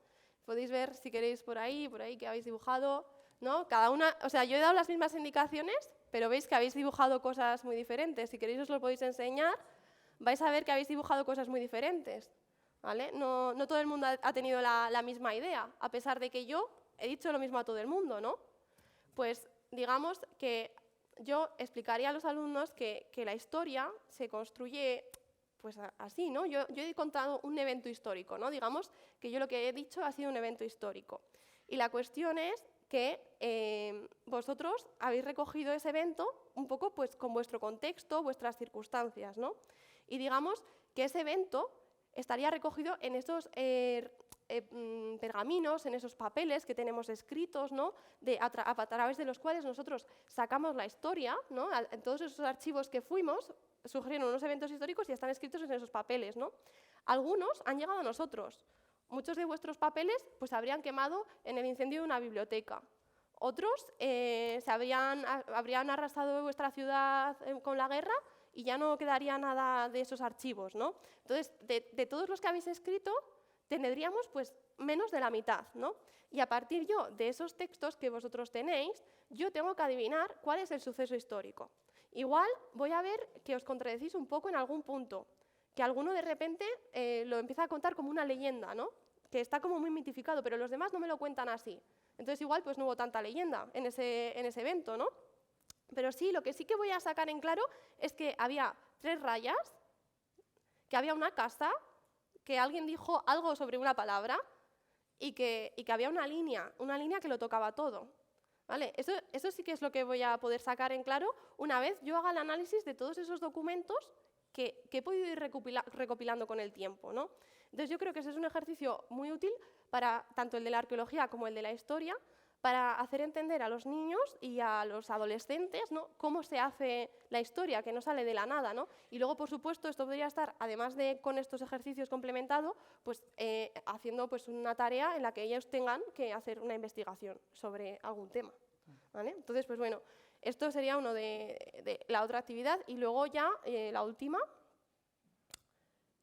Podéis ver, si queréis, por ahí que habéis dibujado, ¿no? Cada una, o sea, yo he dado las mismas indicaciones, pero veis que habéis dibujado cosas muy diferentes. Si queréis os lo podéis enseñar, vais a ver que habéis dibujado cosas muy diferentes, ¿vale? No todo el mundo ha tenido la misma idea, a pesar de que yo he dicho lo mismo a todo el mundo, ¿no? Pues digamos que yo explicaría a los alumnos que la historia se construye pues así, ¿no? Yo he contado un evento histórico, ¿no? Digamos que yo lo que he dicho ha sido un evento histórico. Y la cuestión es que vosotros habéis recogido ese evento un poco pues con vuestro contexto, vuestras circunstancias, ¿no? Y digamos que ese evento estaría recogido en esos pergaminos, en esos papeles que tenemos escritos, ¿no? A través de los cuales nosotros sacamos la historia, ¿no? En todos esos archivos que fuimos, surgieron unos eventos históricos y están escritos en esos papeles, ¿no? Algunos han llegado a nosotros. Muchos de vuestros papeles pues, se habrían quemado en el incendio de una biblioteca. Otros habrían arrasado vuestra ciudad con la guerra y ya no quedaría nada de esos archivos, ¿no? Entonces, de todos los que habéis escrito, tendríamos pues, menos de la mitad, ¿no? Y a partir de esos textos que vosotros tenéis, yo tengo que adivinar cuál es el suceso histórico. Igual voy a ver que os contradecís un poco en algún punto, que alguno de repente lo empieza a contar como una leyenda, ¿no? Que está como muy mitificado, pero los demás no me lo cuentan así. Entonces igual pues no hubo tanta leyenda en ese evento, ¿no? Pero sí, lo que sí que voy a sacar en claro es que había 3 rayas, que había una casa, que alguien dijo algo sobre una palabra y que había una línea que lo tocaba todo. ¿Vale? Eso sí que es lo que voy a poder sacar en claro una vez yo haga el análisis de todos esos documentos que he podido ir recopilando con el tiempo, ¿no? Entonces yo creo que ese es un ejercicio muy útil para tanto el de la arqueología como el de la historia, para hacer entender a los niños y a los adolescentes, ¿no?, cómo se hace la historia, que no sale de la nada, ¿no? Y luego, por supuesto, esto podría estar, además de con estos ejercicios complementado, pues haciendo pues, una tarea en la que ellos tengan que hacer una investigación sobre algún tema, ¿vale? Entonces, pues bueno, esto sería uno de la otra actividad. Y luego ya la última,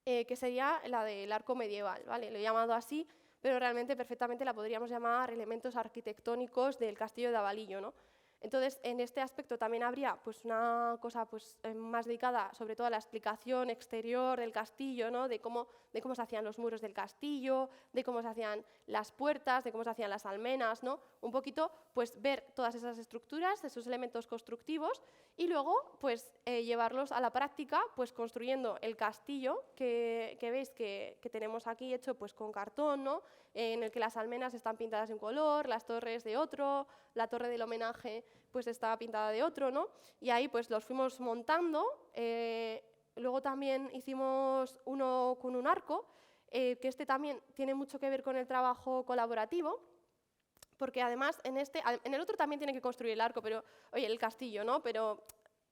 que sería la del arco medieval, ¿vale? Lo he llamado así, pero realmente perfectamente la podríamos llamar elementos arquitectónicos del castillo de Avalillo, ¿no? Entonces, en este aspecto también habría pues, una cosa pues, más dedicada sobre todo a la explicación exterior del castillo, ¿no? de cómo se hacían los muros del castillo, de cómo se hacían las puertas, de cómo se hacían las almenas, ¿no? Un poquito pues, ver todas esas estructuras, esos elementos constructivos, y luego pues, llevarlos a la práctica pues, construyendo el castillo que veis que tenemos aquí hecho pues, con cartón, ¿no? En el que las almenas están pintadas de un color, las torres de otro, la torre del homenaje pues está pintada de otro, ¿no? Y ahí pues los fuimos montando. Luego también hicimos uno con un arco, que este también tiene mucho que ver con el trabajo colaborativo, porque además en el otro también tiene que construir el arco, pero oye, el castillo, ¿no? Pero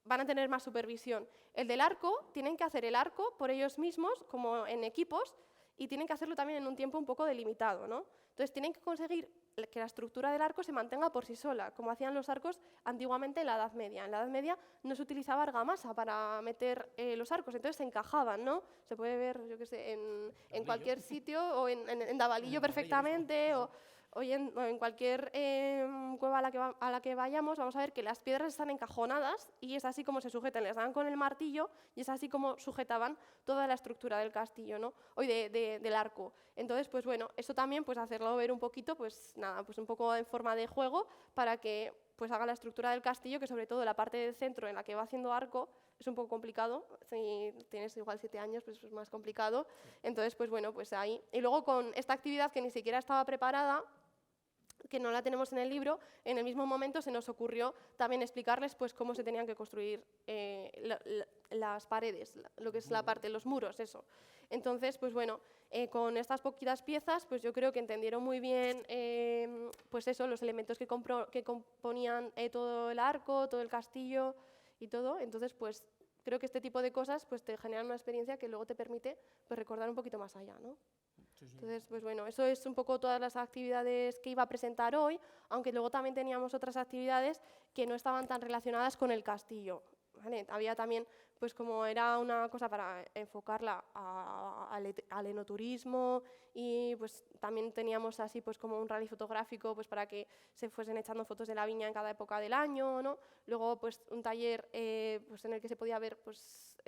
van a tener más supervisión. El del arco, tienen que hacer el arco por ellos mismos, como en equipos, y tienen que hacerlo también en un tiempo un poco delimitado, ¿no? Entonces tienen que conseguir que la estructura del arco se mantenga por sí sola, como hacían los arcos antiguamente en la Edad Media. En la Edad Media no se utilizaba argamasa para meter los arcos, entonces se encajaban, ¿no? Se puede ver, yo qué sé, en cualquier sitio, o en Davalillo perfectamente, o en cualquier cueva a la que vayamos, vamos a ver que las piedras están encajonadas y es así como se sujetan, les dan con el martillo y es así como sujetaban toda la estructura del castillo, ¿no? Del arco. Entonces, pues bueno, eso también, pues hacerlo ver un poquito, pues nada, pues un poco en forma de juego para que pues haga la estructura del castillo, que sobre todo la parte del centro en la que va haciendo arco es un poco complicado. Si tienes igual 7 años, pues es más complicado. Entonces, pues bueno, pues ahí. Y luego con esta actividad que ni siquiera estaba preparada, que no la tenemos en el libro, en el mismo momento se nos ocurrió también explicarles pues, cómo se tenían que construir las paredes, lo que es la parte, los muros, eso. Entonces, pues bueno, con estas poquitas piezas, pues yo creo que entendieron muy bien pues eso, los elementos que componían todo el arco, todo el castillo y todo. Entonces, pues creo que este tipo de cosas pues, te generan una experiencia que luego te permite pues, recordar un poquito más allá, ¿no? Sí, sí. Entonces, pues bueno, eso es un poco todas las actividades que iba a presentar hoy, aunque luego también teníamos otras actividades que no estaban tan relacionadas con el castillo, ¿vale? Había también, pues como era una cosa para enfocarla al enoturismo, y pues también teníamos así pues como un rally fotográfico pues para que se fuesen echando fotos de la viña en cada época del año, ¿no? Luego pues un taller pues en el que se podía ver pues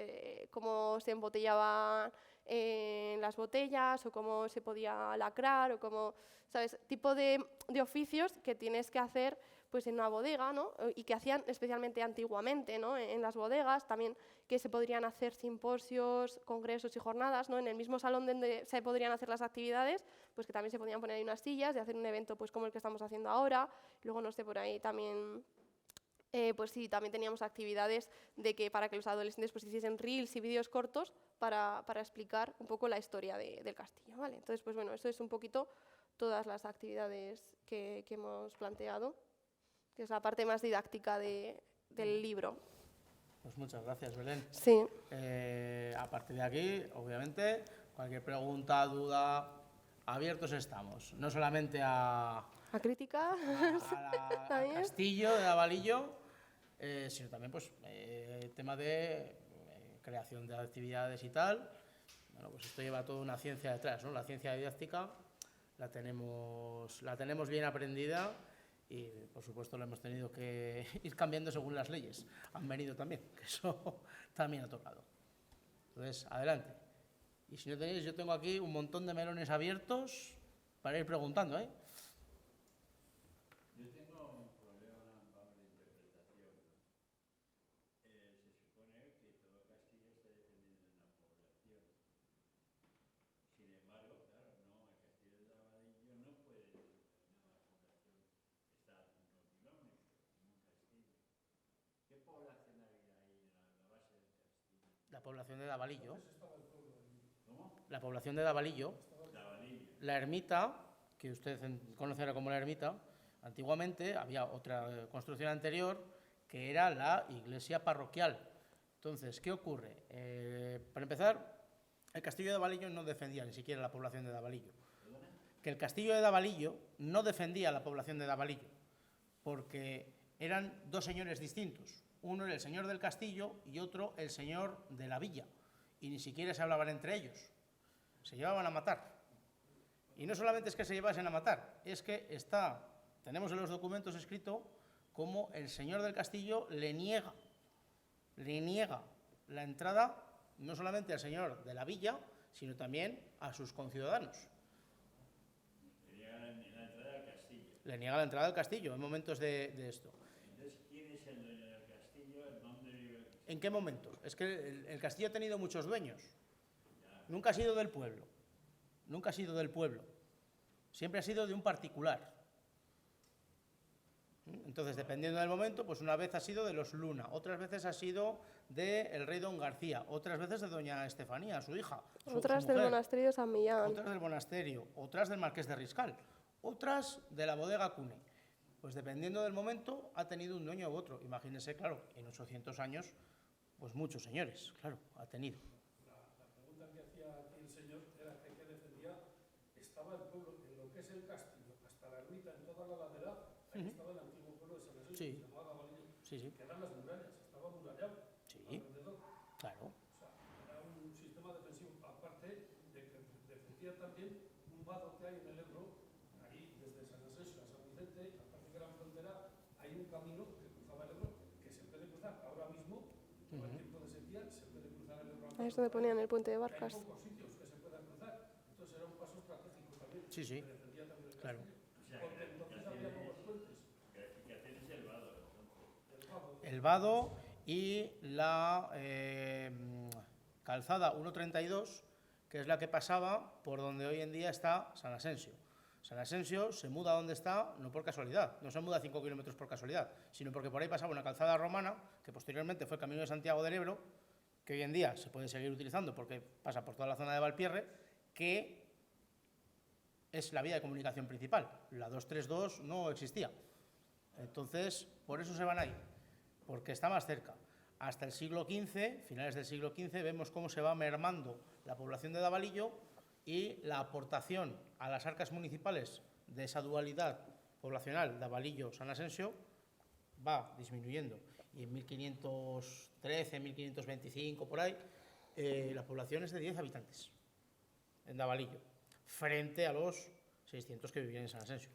cómo se embotellaban las botellas, o cómo se podía lacrar, o cómo, ¿sabes? Tipo de oficios que tienes que hacer pues, en una bodega, ¿no? Y que hacían especialmente antiguamente, ¿no? En las bodegas, también que se podrían hacer simposios, congresos y jornadas, ¿no? En el mismo salón donde se podrían hacer las actividades, pues que también se podían poner ahí unas sillas y hacer un evento pues, como el que estamos haciendo ahora. Luego, no sé, por ahí también... pues sí, también teníamos actividades de que para que los adolescentes pues, hiciesen reels y vídeos cortos para explicar un poco la historia del castillo, ¿vale? Entonces, pues bueno, eso es un poquito todas las actividades que hemos planteado, que es la parte más didáctica del libro. Pues muchas gracias, Belén. Sí. A partir de aquí, obviamente, cualquier pregunta, duda, abiertos estamos. No solamente a crítica, al castillo de Avalillo, sino también pues tema de creación de actividades y tal. Bueno, pues esto lleva toda una ciencia detrás, ¿no? La ciencia didáctica la tenemos bien aprendida y, por supuesto, lo hemos tenido que ir cambiando según las leyes. Han venido también, que eso también ha tocado. Entonces, adelante. Y si no tenéis, yo tengo aquí un montón de melones abiertos para ir preguntando, ¿eh? Yo tengo un problema, vamos, de interpretación. Se supone que todo Castilla está defendido de una población. Sin embargo, claro, no, el Castillo de Abadillo no puede defender una población que está a 5 kilómetros, como un castillo. ¿Qué población había ahí en la base del castillo? La población de Davalillo. ¿Cómo? La población de Davalillo. Davalillo. La ermita, que usted conocerá como la ermita, antiguamente había otra construcción anterior que era la iglesia parroquial. Entonces, ¿qué ocurre? Para empezar, el castillo de Davalillo no defendía ni siquiera la población de Davalillo. Que el castillo de Davalillo no defendía a la población de Davalillo, porque eran dos señores distintos. Uno era el señor del castillo y otro el señor de la villa. Y ni siquiera se hablaban entre ellos. Se llevaban a matar. Y no solamente es que se llevasen a matar, es que tenemos en los documentos escrito cómo el señor del castillo le niega la entrada no solamente al señor de la villa, sino también a sus conciudadanos. Le niega la entrada al castillo. Le niega la entrada al castillo en momentos de esto. Entonces, ¿quién es el dueño del castillo? ¿Dónde vive el castillo? ¿En qué momento? Es que el castillo ha tenido muchos dueños. Nunca ha sido del pueblo. Nunca ha sido del pueblo. Siempre ha sido de un particular. Entonces, dependiendo del momento, pues una vez ha sido de los Luna, otras veces ha sido del rey Don García, otras veces de doña Estefanía, su hija. Otras su del mujer, monasterio de San Millán. otras del monasterio, otras del marqués de Riscal, otras de la bodega Cune. Pues dependiendo del momento, ha tenido un dueño u otro. Imagínense, claro, en 800 años, pues muchos señores, claro, ha tenido. La pregunta que hacía aquí el señor era que defendía, estaba el pueblo, en lo que es el castillo, hasta la ermita, en toda la ladera, ahí estaba el antiguo pueblo de San Asensio, Sí. que se llamaba Davalillo, Sí. que eran las murallas, estaba amurallado Sí, alrededor. claro. O sea, era un sistema defensivo, aparte de que defendía también un vado que hay en el Ebro, ahí desde San Asensio a San Vicente, aparte que era frontera, hay un camino que cruzaba el Ebro que se puede cruzar ahora mismo, con el tiempo de sequía, se puede cruzar el Ebro. Ahí es donde ponían el puente de Hay barcas. pocos sitios que se puedan cruzar, entonces era un paso estratégico también. Sí, sí, Que defendía también el claro. castillo. O sea, Porque entonces había pocos puentes. que tienes el vado, entonces. El Vado, El vado y la calzada 132, que es la que pasaba por donde hoy en día está San Asensio. San Asensio se muda donde está, no por casualidad, no se muda 5 kilómetros por casualidad, sino porque por ahí pasaba una calzada romana, que posteriormente fue el Camino de Santiago del Ebro, que hoy en día se puede seguir utilizando porque pasa por toda la zona de Valpierre, que es la vía de comunicación principal. La 232 no existía. Entonces, por eso se van ahí, porque está más cerca. Hasta el siglo XV, finales del siglo XV, vemos cómo se va mermando la población de Davalillo y la aportación a las arcas municipales de esa dualidad poblacional Davalillo-San Asensio va disminuyendo. Y en 1513, 1525, por ahí, la población es de 10 habitantes en Davalillo, frente a los 600 que vivían en San Asensio.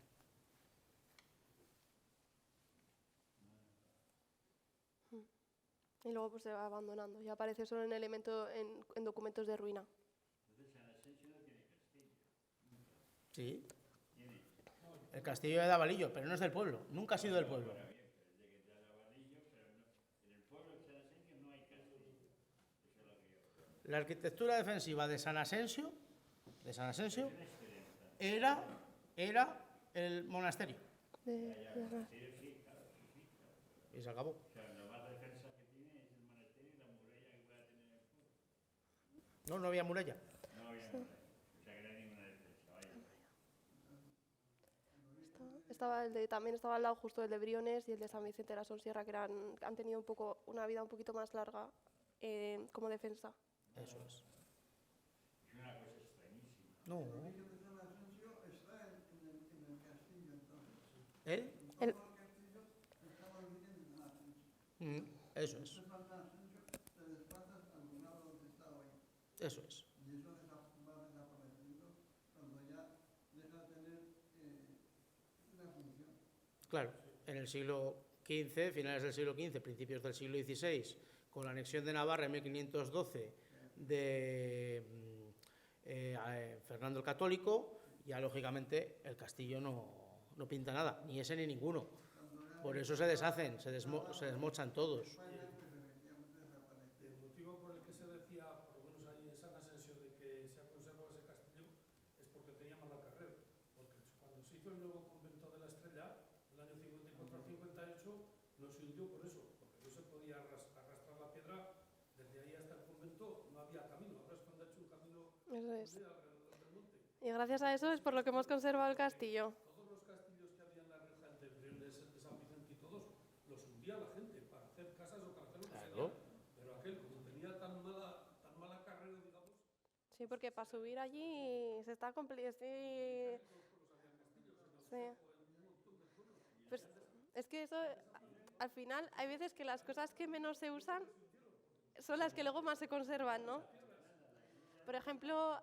Y luego pues se va abandonando. Y aparece solo en elemento en documentos de ruina. Entonces San Asensio no tiene castillo. Sí, Tiene. el castillo de Davalillo, pero no es del pueblo, nunca ha sido del pueblo. Ahora bien, pero desde que está el Abadillo, pero no, en el pueblo de San Asensio no hay castillo. Eso es lo que yo. La arquitectura defensiva de San Asensio Es una historia importante. era el monasterio De- Sí, sí, claro, sí, sí, claro. y se acabó. O sea, la más defensa que tiene es el monasterio y la muralla que pueda tener el pueblo. No había muralla. No había muralla. O sea, que no hay ninguna defensa. Vaya. también estaba al lado justo el de Briones y el de San Vicente de la Sonsierra, que han tenido una vida un poquito más larga como defensa. Eso es. Es una cosa extrañísima. No. El castillo de San Asensio está en el castillo, entonces. ¿Eh? El- Todo el castillo estaba viviendo en San Asensio. Eso es. Entonces, San Asensio te desplazas al lugar donde estaba ahí. Eso es. Y eso va desapareciendo cuando ya deja de tener una función. Claro, en el siglo XV, finales del siglo XV, principios del siglo XVI, con la anexión de Navarra en 1512 de Fernando el Católico, ya lógicamente el castillo no pinta nada, ni ese ni ninguno. Por eso se deshacen, se desmochan todos. El motivo por el que se decía, por lo menos ahí en San Asensio, de que se ha conservado ese castillo es porque tenía mala carrera. Porque cuando se hizo el nuevo convento de la Estrella, el año 54 al 58, no se hundió por eso, porque no se podía arrastrar la piedra desde ahí hasta el convento, no había camino. Ahora es cuando ha hecho un camino Eso es. alrededor del monte. Y gracias a eso es por lo que hemos conservado el castillo. Todos los castillos que había en La Rioja, de San Vicente y todos, los hundía la gente para hacer casas o para hacer lo que Claro. sea. Pero aquel, como tenía tan mala carrera, digamos, Sí, porque para subir allí se está complicado. Sí. Pues es que eso, al final, hay veces que las cosas que menos se usan son las que luego más se conservan, ¿no? Por ejemplo,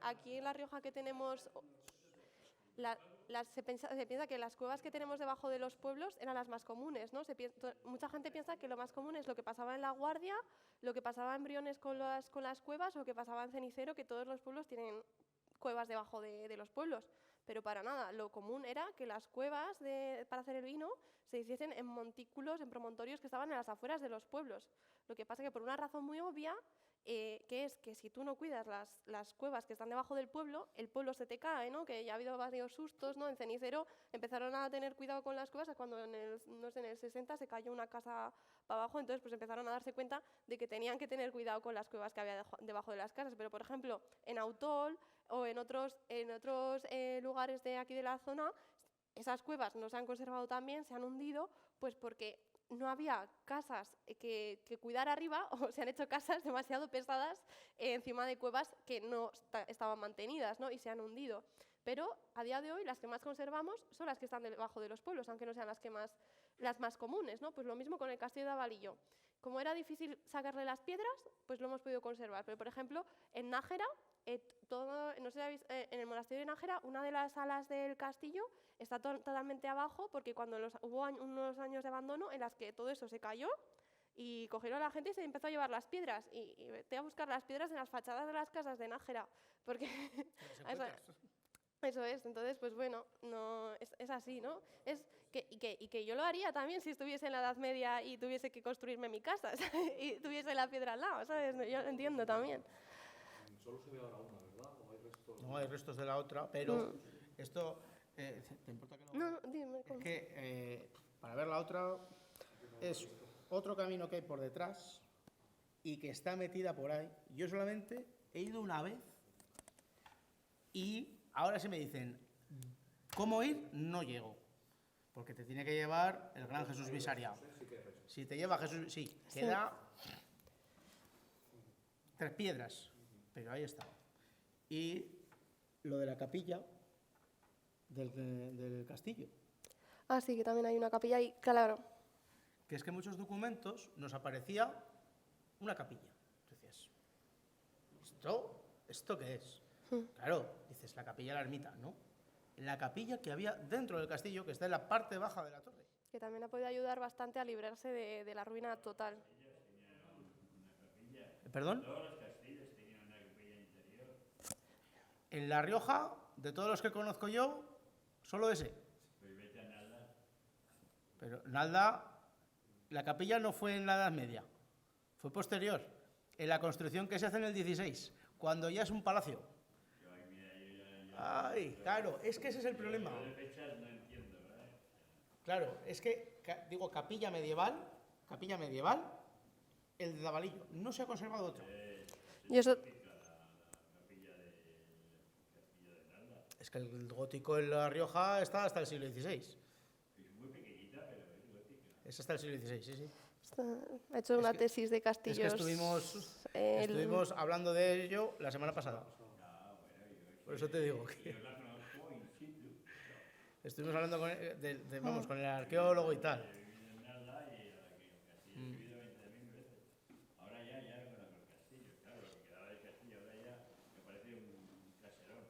aquí en La Rioja que tenemos, se piensa que las cuevas que tenemos debajo de los pueblos eran las más comunes, ¿no? Mucha gente piensa que lo más común es lo que pasaba en La Guardia, lo que pasaba en Briones con las cuevas o lo que pasaba en Cenicero, que todos los pueblos tienen cuevas debajo de los pueblos. Pero para nada, lo común era que las cuevas para hacer el vino se hiciesen en montículos, en promontorios que estaban en las afueras de los pueblos. Lo que pasa es que por una razón muy obvia, que es que si tú no cuidas las cuevas que están debajo del pueblo, el pueblo se te cae, ¿no? Que ya ha habido varios sustos, ¿no? En Cenicero empezaron a tener cuidado con las cuevas cuando en el 60 se cayó una casa para abajo, entonces pues empezaron a darse cuenta de que tenían que tener cuidado con las cuevas que había debajo de las casas. Pero, por ejemplo, en Autol o en otros lugares de aquí de la zona, esas cuevas no se han conservado tan bien, se han hundido, pues porque no había casas que cuidar arriba, o se han hecho casas demasiado pesadas encima de cuevas que no estaban mantenidas, ¿no? Y se han hundido. Pero a día de hoy las que más conservamos son las que están debajo de los pueblos, aunque no sean las más comunes, ¿no? Pues lo mismo con el castillo de Avalillo. Como era difícil sacarle las piedras, pues lo hemos podido conservar. Pero, por ejemplo, en Nájera, no sé si habéis, en el monasterio de Nájera, una de las salas del castillo está totalmente abajo porque cuando hubo unos años de abandono en las que todo eso se cayó y cogieron a la gente y se empezó a llevar las piedras. Y vete a buscar las piedras en las fachadas de las casas de Nájera, porque eso es. Entonces, pues bueno, no, es así, ¿no? Y que yo lo haría también si estuviese en la Edad Media y tuviese que construirme mi casa, ¿sabes? Y tuviese la piedra al lado, ¿sabes? Yo lo entiendo también. Solo se ve ahora una, ¿verdad? ¿O hay restos? No hay restos de la otra, pero esto... ¿te importa que lo...? No, dime. Es que para ver la otra es otro camino que hay por detrás y que está metida por ahí. Yo solamente he ido una vez y ahora si me dicen cómo ir, no llego. Porque te tiene que llevar el gran Jesús Visaria. Si te lleva Jesús... Sí, queda 3 piedras, pero ahí está. Y lo de la capilla del castillo. Ah, sí, que también hay una capilla ahí, claro. Que es que en muchos documentos nos aparecía una capilla. Entonces, ¿esto qué es? Claro, dices, la capilla de la ermita, ¿no? La capilla que había dentro del castillo, que está en la parte baja de la torre. Que también ha podido ayudar bastante a librarse de la ruina total. ¿Perdón? Todos los castillos tenían una capilla interior. En La Rioja, de todos los que conozco yo, solo ese. Pues vete a Nalda. Pero Nalda, la capilla no fue en la Edad Media, fue posterior, en la construcción que se hace en el 16, cuando ya es un palacio. Yo, ay, mira, yo ya... Ay, claro, es que ese es el problema. Yo de fechas no entiendo, ¿verdad? Claro, es que, digo, capilla medieval, el de Davalillo, no se ha conservado otro. Y eso, La capilla de Nalda. Es que el gótico en La Rioja está hasta el siglo XVI. Es muy pequeñita, pero es gótica. Es hasta el siglo XVI, sí, sí. ha hecho una que- tesis de castillos. Es que estuvimos hablando de ello la semana pasada. Por eso te digo que Yo la conozco in situ. estuvimos hablando con el arqueólogo y tal. He vivido en Nalda y a la que el castillo he vivido 20.000 veces. Ahora ya no conozco el castillo. Claro, lo que quedaba del castillo ahora ya me parece un caserón.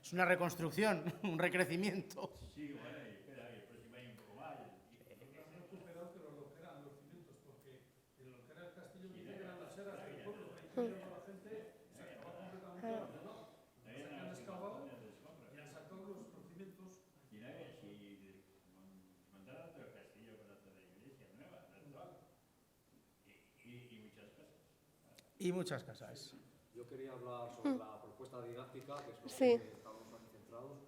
Es una reconstrucción, un recrecimiento. Sí, bueno, y espera, el próximo Y muchas casas. Yo quería hablar sobre la propuesta didáctica, que es lo Sí. que estábamos aquí centrados.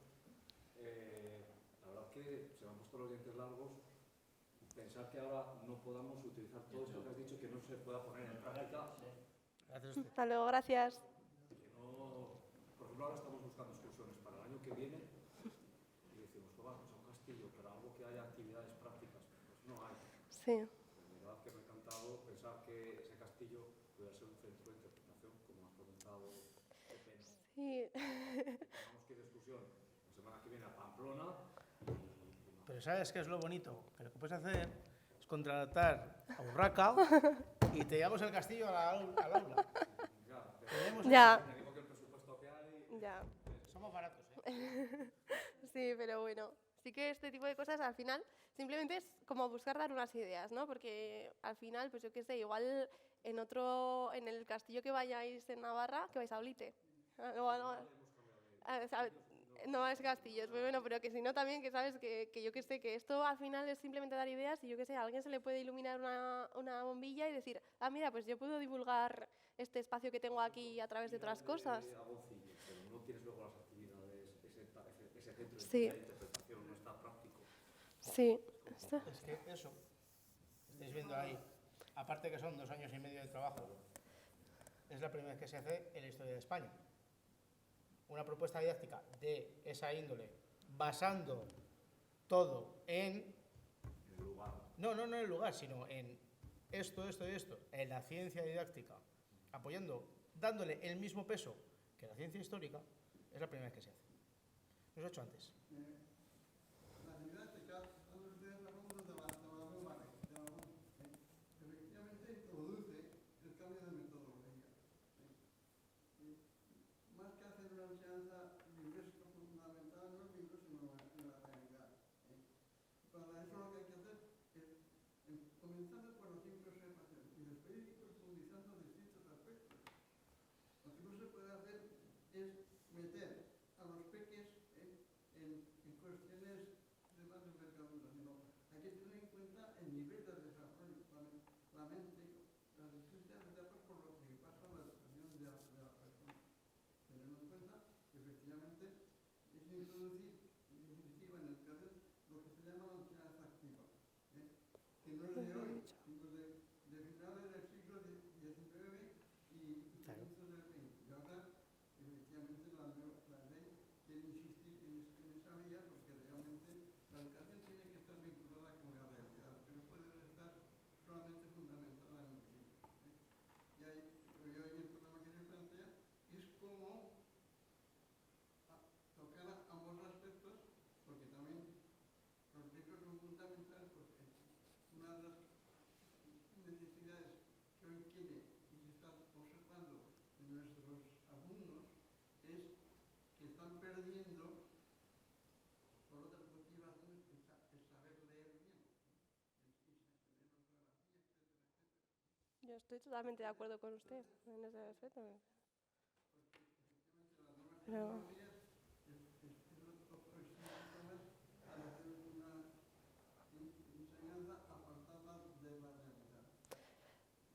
La verdad que se me han puesto los dientes largos. Pensar que ahora no podamos utilizar todo esto que has dicho, que no se pueda poner en práctica. Gracias a usted. Hasta luego, gracias. Que no, por ejemplo, ahora estamos buscando excursiones para el año que viene y decimos, pues vamos a un castillo, pero algo que haya actividades prácticas, pues no hay. Sí. De verdad que me ha encantado pensar que ese castillo pudiera ser un centro de interpretación, como has comentado. Qué pena. Sí. Tenemos que ir de excursión la semana que viene a Pamplona y Pero ¿sabes qué es lo bonito? Que lo que puedes hacer es contratar a Urraca y te llevamos el castillo al aula. Tenemos Ya. te digo que el presupuesto que hay. Ya. Somos baratos, ¿eh? Sí, pero bueno, sí que este tipo de cosas al final simplemente es como buscar dar unas ideas, ¿no? Porque al final, pues yo qué sé, igual en el castillo que vayáis en Navarra, que vais a Olite. No es castillos, pues bueno, pero que si no también, que sabes que yo que sé, que esto al final es simplemente dar ideas y yo que sé, a alguien se le puede iluminar una bombilla y decir, ah, mira, pues yo puedo divulgar este espacio que tengo aquí a través de otras cosas. Agoncillo, pero no tienes luego las actividades, ese centro Sí. de interpretación no está práctico. Sí. Es que eso, estáis viendo ahí, aparte que son 2 años y medio de trabajo, es la primera vez que se hace en la historia de España. Una propuesta didáctica de esa índole, basando todo en... El lugar. No en el lugar, sino en esto y esto, en la ciencia didáctica, apoyando, dándole el mismo peso que la ciencia histórica, es la primera vez que se hace. No se ha hecho antes. La didáctica, cuando ustedes hablamos de Badalona, efectivamente introduce el cambio de metodología. Más que hacer una enseñanza lingüística fundamental, no es libro, sino en la realidad. Para eso lo que hay que hacer es comenzando por la simple observación y después ir profundizando en distintos aspectos. Lo que no se puede hacer es meter a los peques en cuestiones de más envergadura, sino hay que tener en cuenta el nivel de desarrollo, la mente, las distintas etapas por lo que pasa la educación de la persona. Teniendo en cuenta que efectivamente es introducir en definitiva en educación lo que se llama la enseñanza activa, que no es de hoy, sino de finales del siglo XIX y comienzos del XX. Y ahora, efectivamente, la ley quiere insistir en esa vía porque realmente la educación tiene que estar vinculada con la realidad, pero puede estar solamente fundamentada en el libro. Y ahí, hoy el problema que se plantea es cómo tocar ambos aspectos, porque también los libros son fundamentales porque una de las necesidades que hoy quiere y se está observando en nuestros alumnos es que están perdiendo por otras motivaciones el saber leer bien, Yo estoy totalmente de acuerdo con usted en ese aspecto. Pero... enseñanza apartada de la realidad.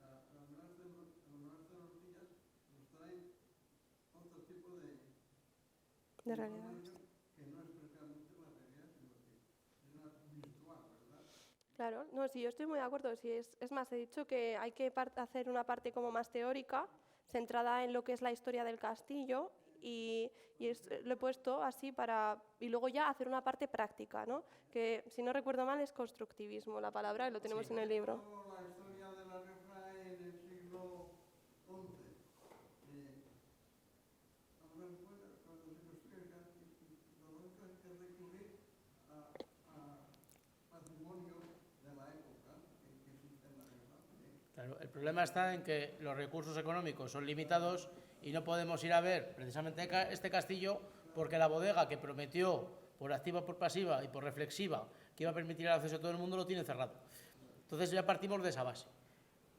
Las nuevas tecnologías nos traen otro tipo de realidad. información que no es precisamente la realidad, sino que es una virtual, ¿verdad? Claro, no, sí, yo estoy muy de acuerdo. Sí, es más, he dicho que hay que hacer una parte como más teórica, centrada en lo que es la historia del castillo, y lo he puesto así para... Y luego ya hacer una parte práctica, ¿no? Que, si no recuerdo mal, es constructivismo la palabra, y lo tenemos en el libro. La historia de la Rioja en el siglo XI. Cuando se construye el castillo, lo lógico es que recurrir a patrimonio de la época que existe en la Rioja. Claro, el problema está en que los recursos económicos son limitados y no podemos ir a ver precisamente este castillo porque la bodega que prometió por activa, por pasiva y por reflexiva que iba a permitir el acceso a todo el mundo lo tiene cerrado. Entonces ya partimos de esa base.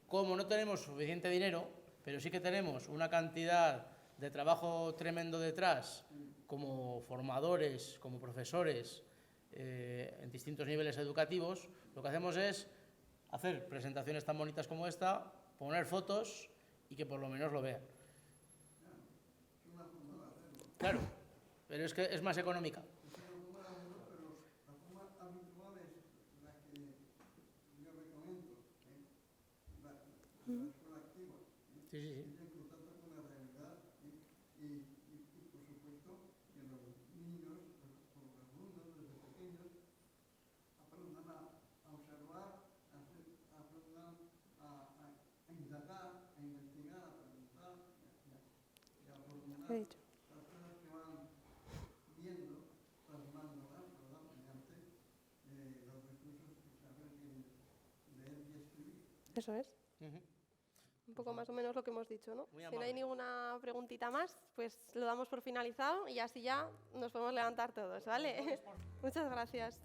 Como no tenemos suficiente dinero, pero sí que tenemos una cantidad de trabajo tremendo detrás, como formadores, como profesores, en distintos niveles educativos, lo que hacemos es hacer presentaciones tan bonitas como esta, poner fotos y que por lo menos lo vean. Es una forma de hacerlo. Claro, pero es que es más económica. Es una forma de hacerlo, pero la forma habitual es la que yo recomiendo, la escuela activa. Sí, sí, sí. En contacto con la realidad y por supuesto que los niños, los alumnos desde pequeños aprendan a observar, aprendan a indagar, a investigar, a preguntar y a formular He dicho. las cosas que van viendo, plasmándolas, ¿verdad? Mediante los recursos que saber leer y escribir. Eso es. Ujú. Un poco más o menos lo que hemos dicho, ¿no? Muy Si no amable. hay ninguna preguntita más, pues lo damos por finalizado y así ya nos podemos levantar todos, ¿vale? Muchas gracias.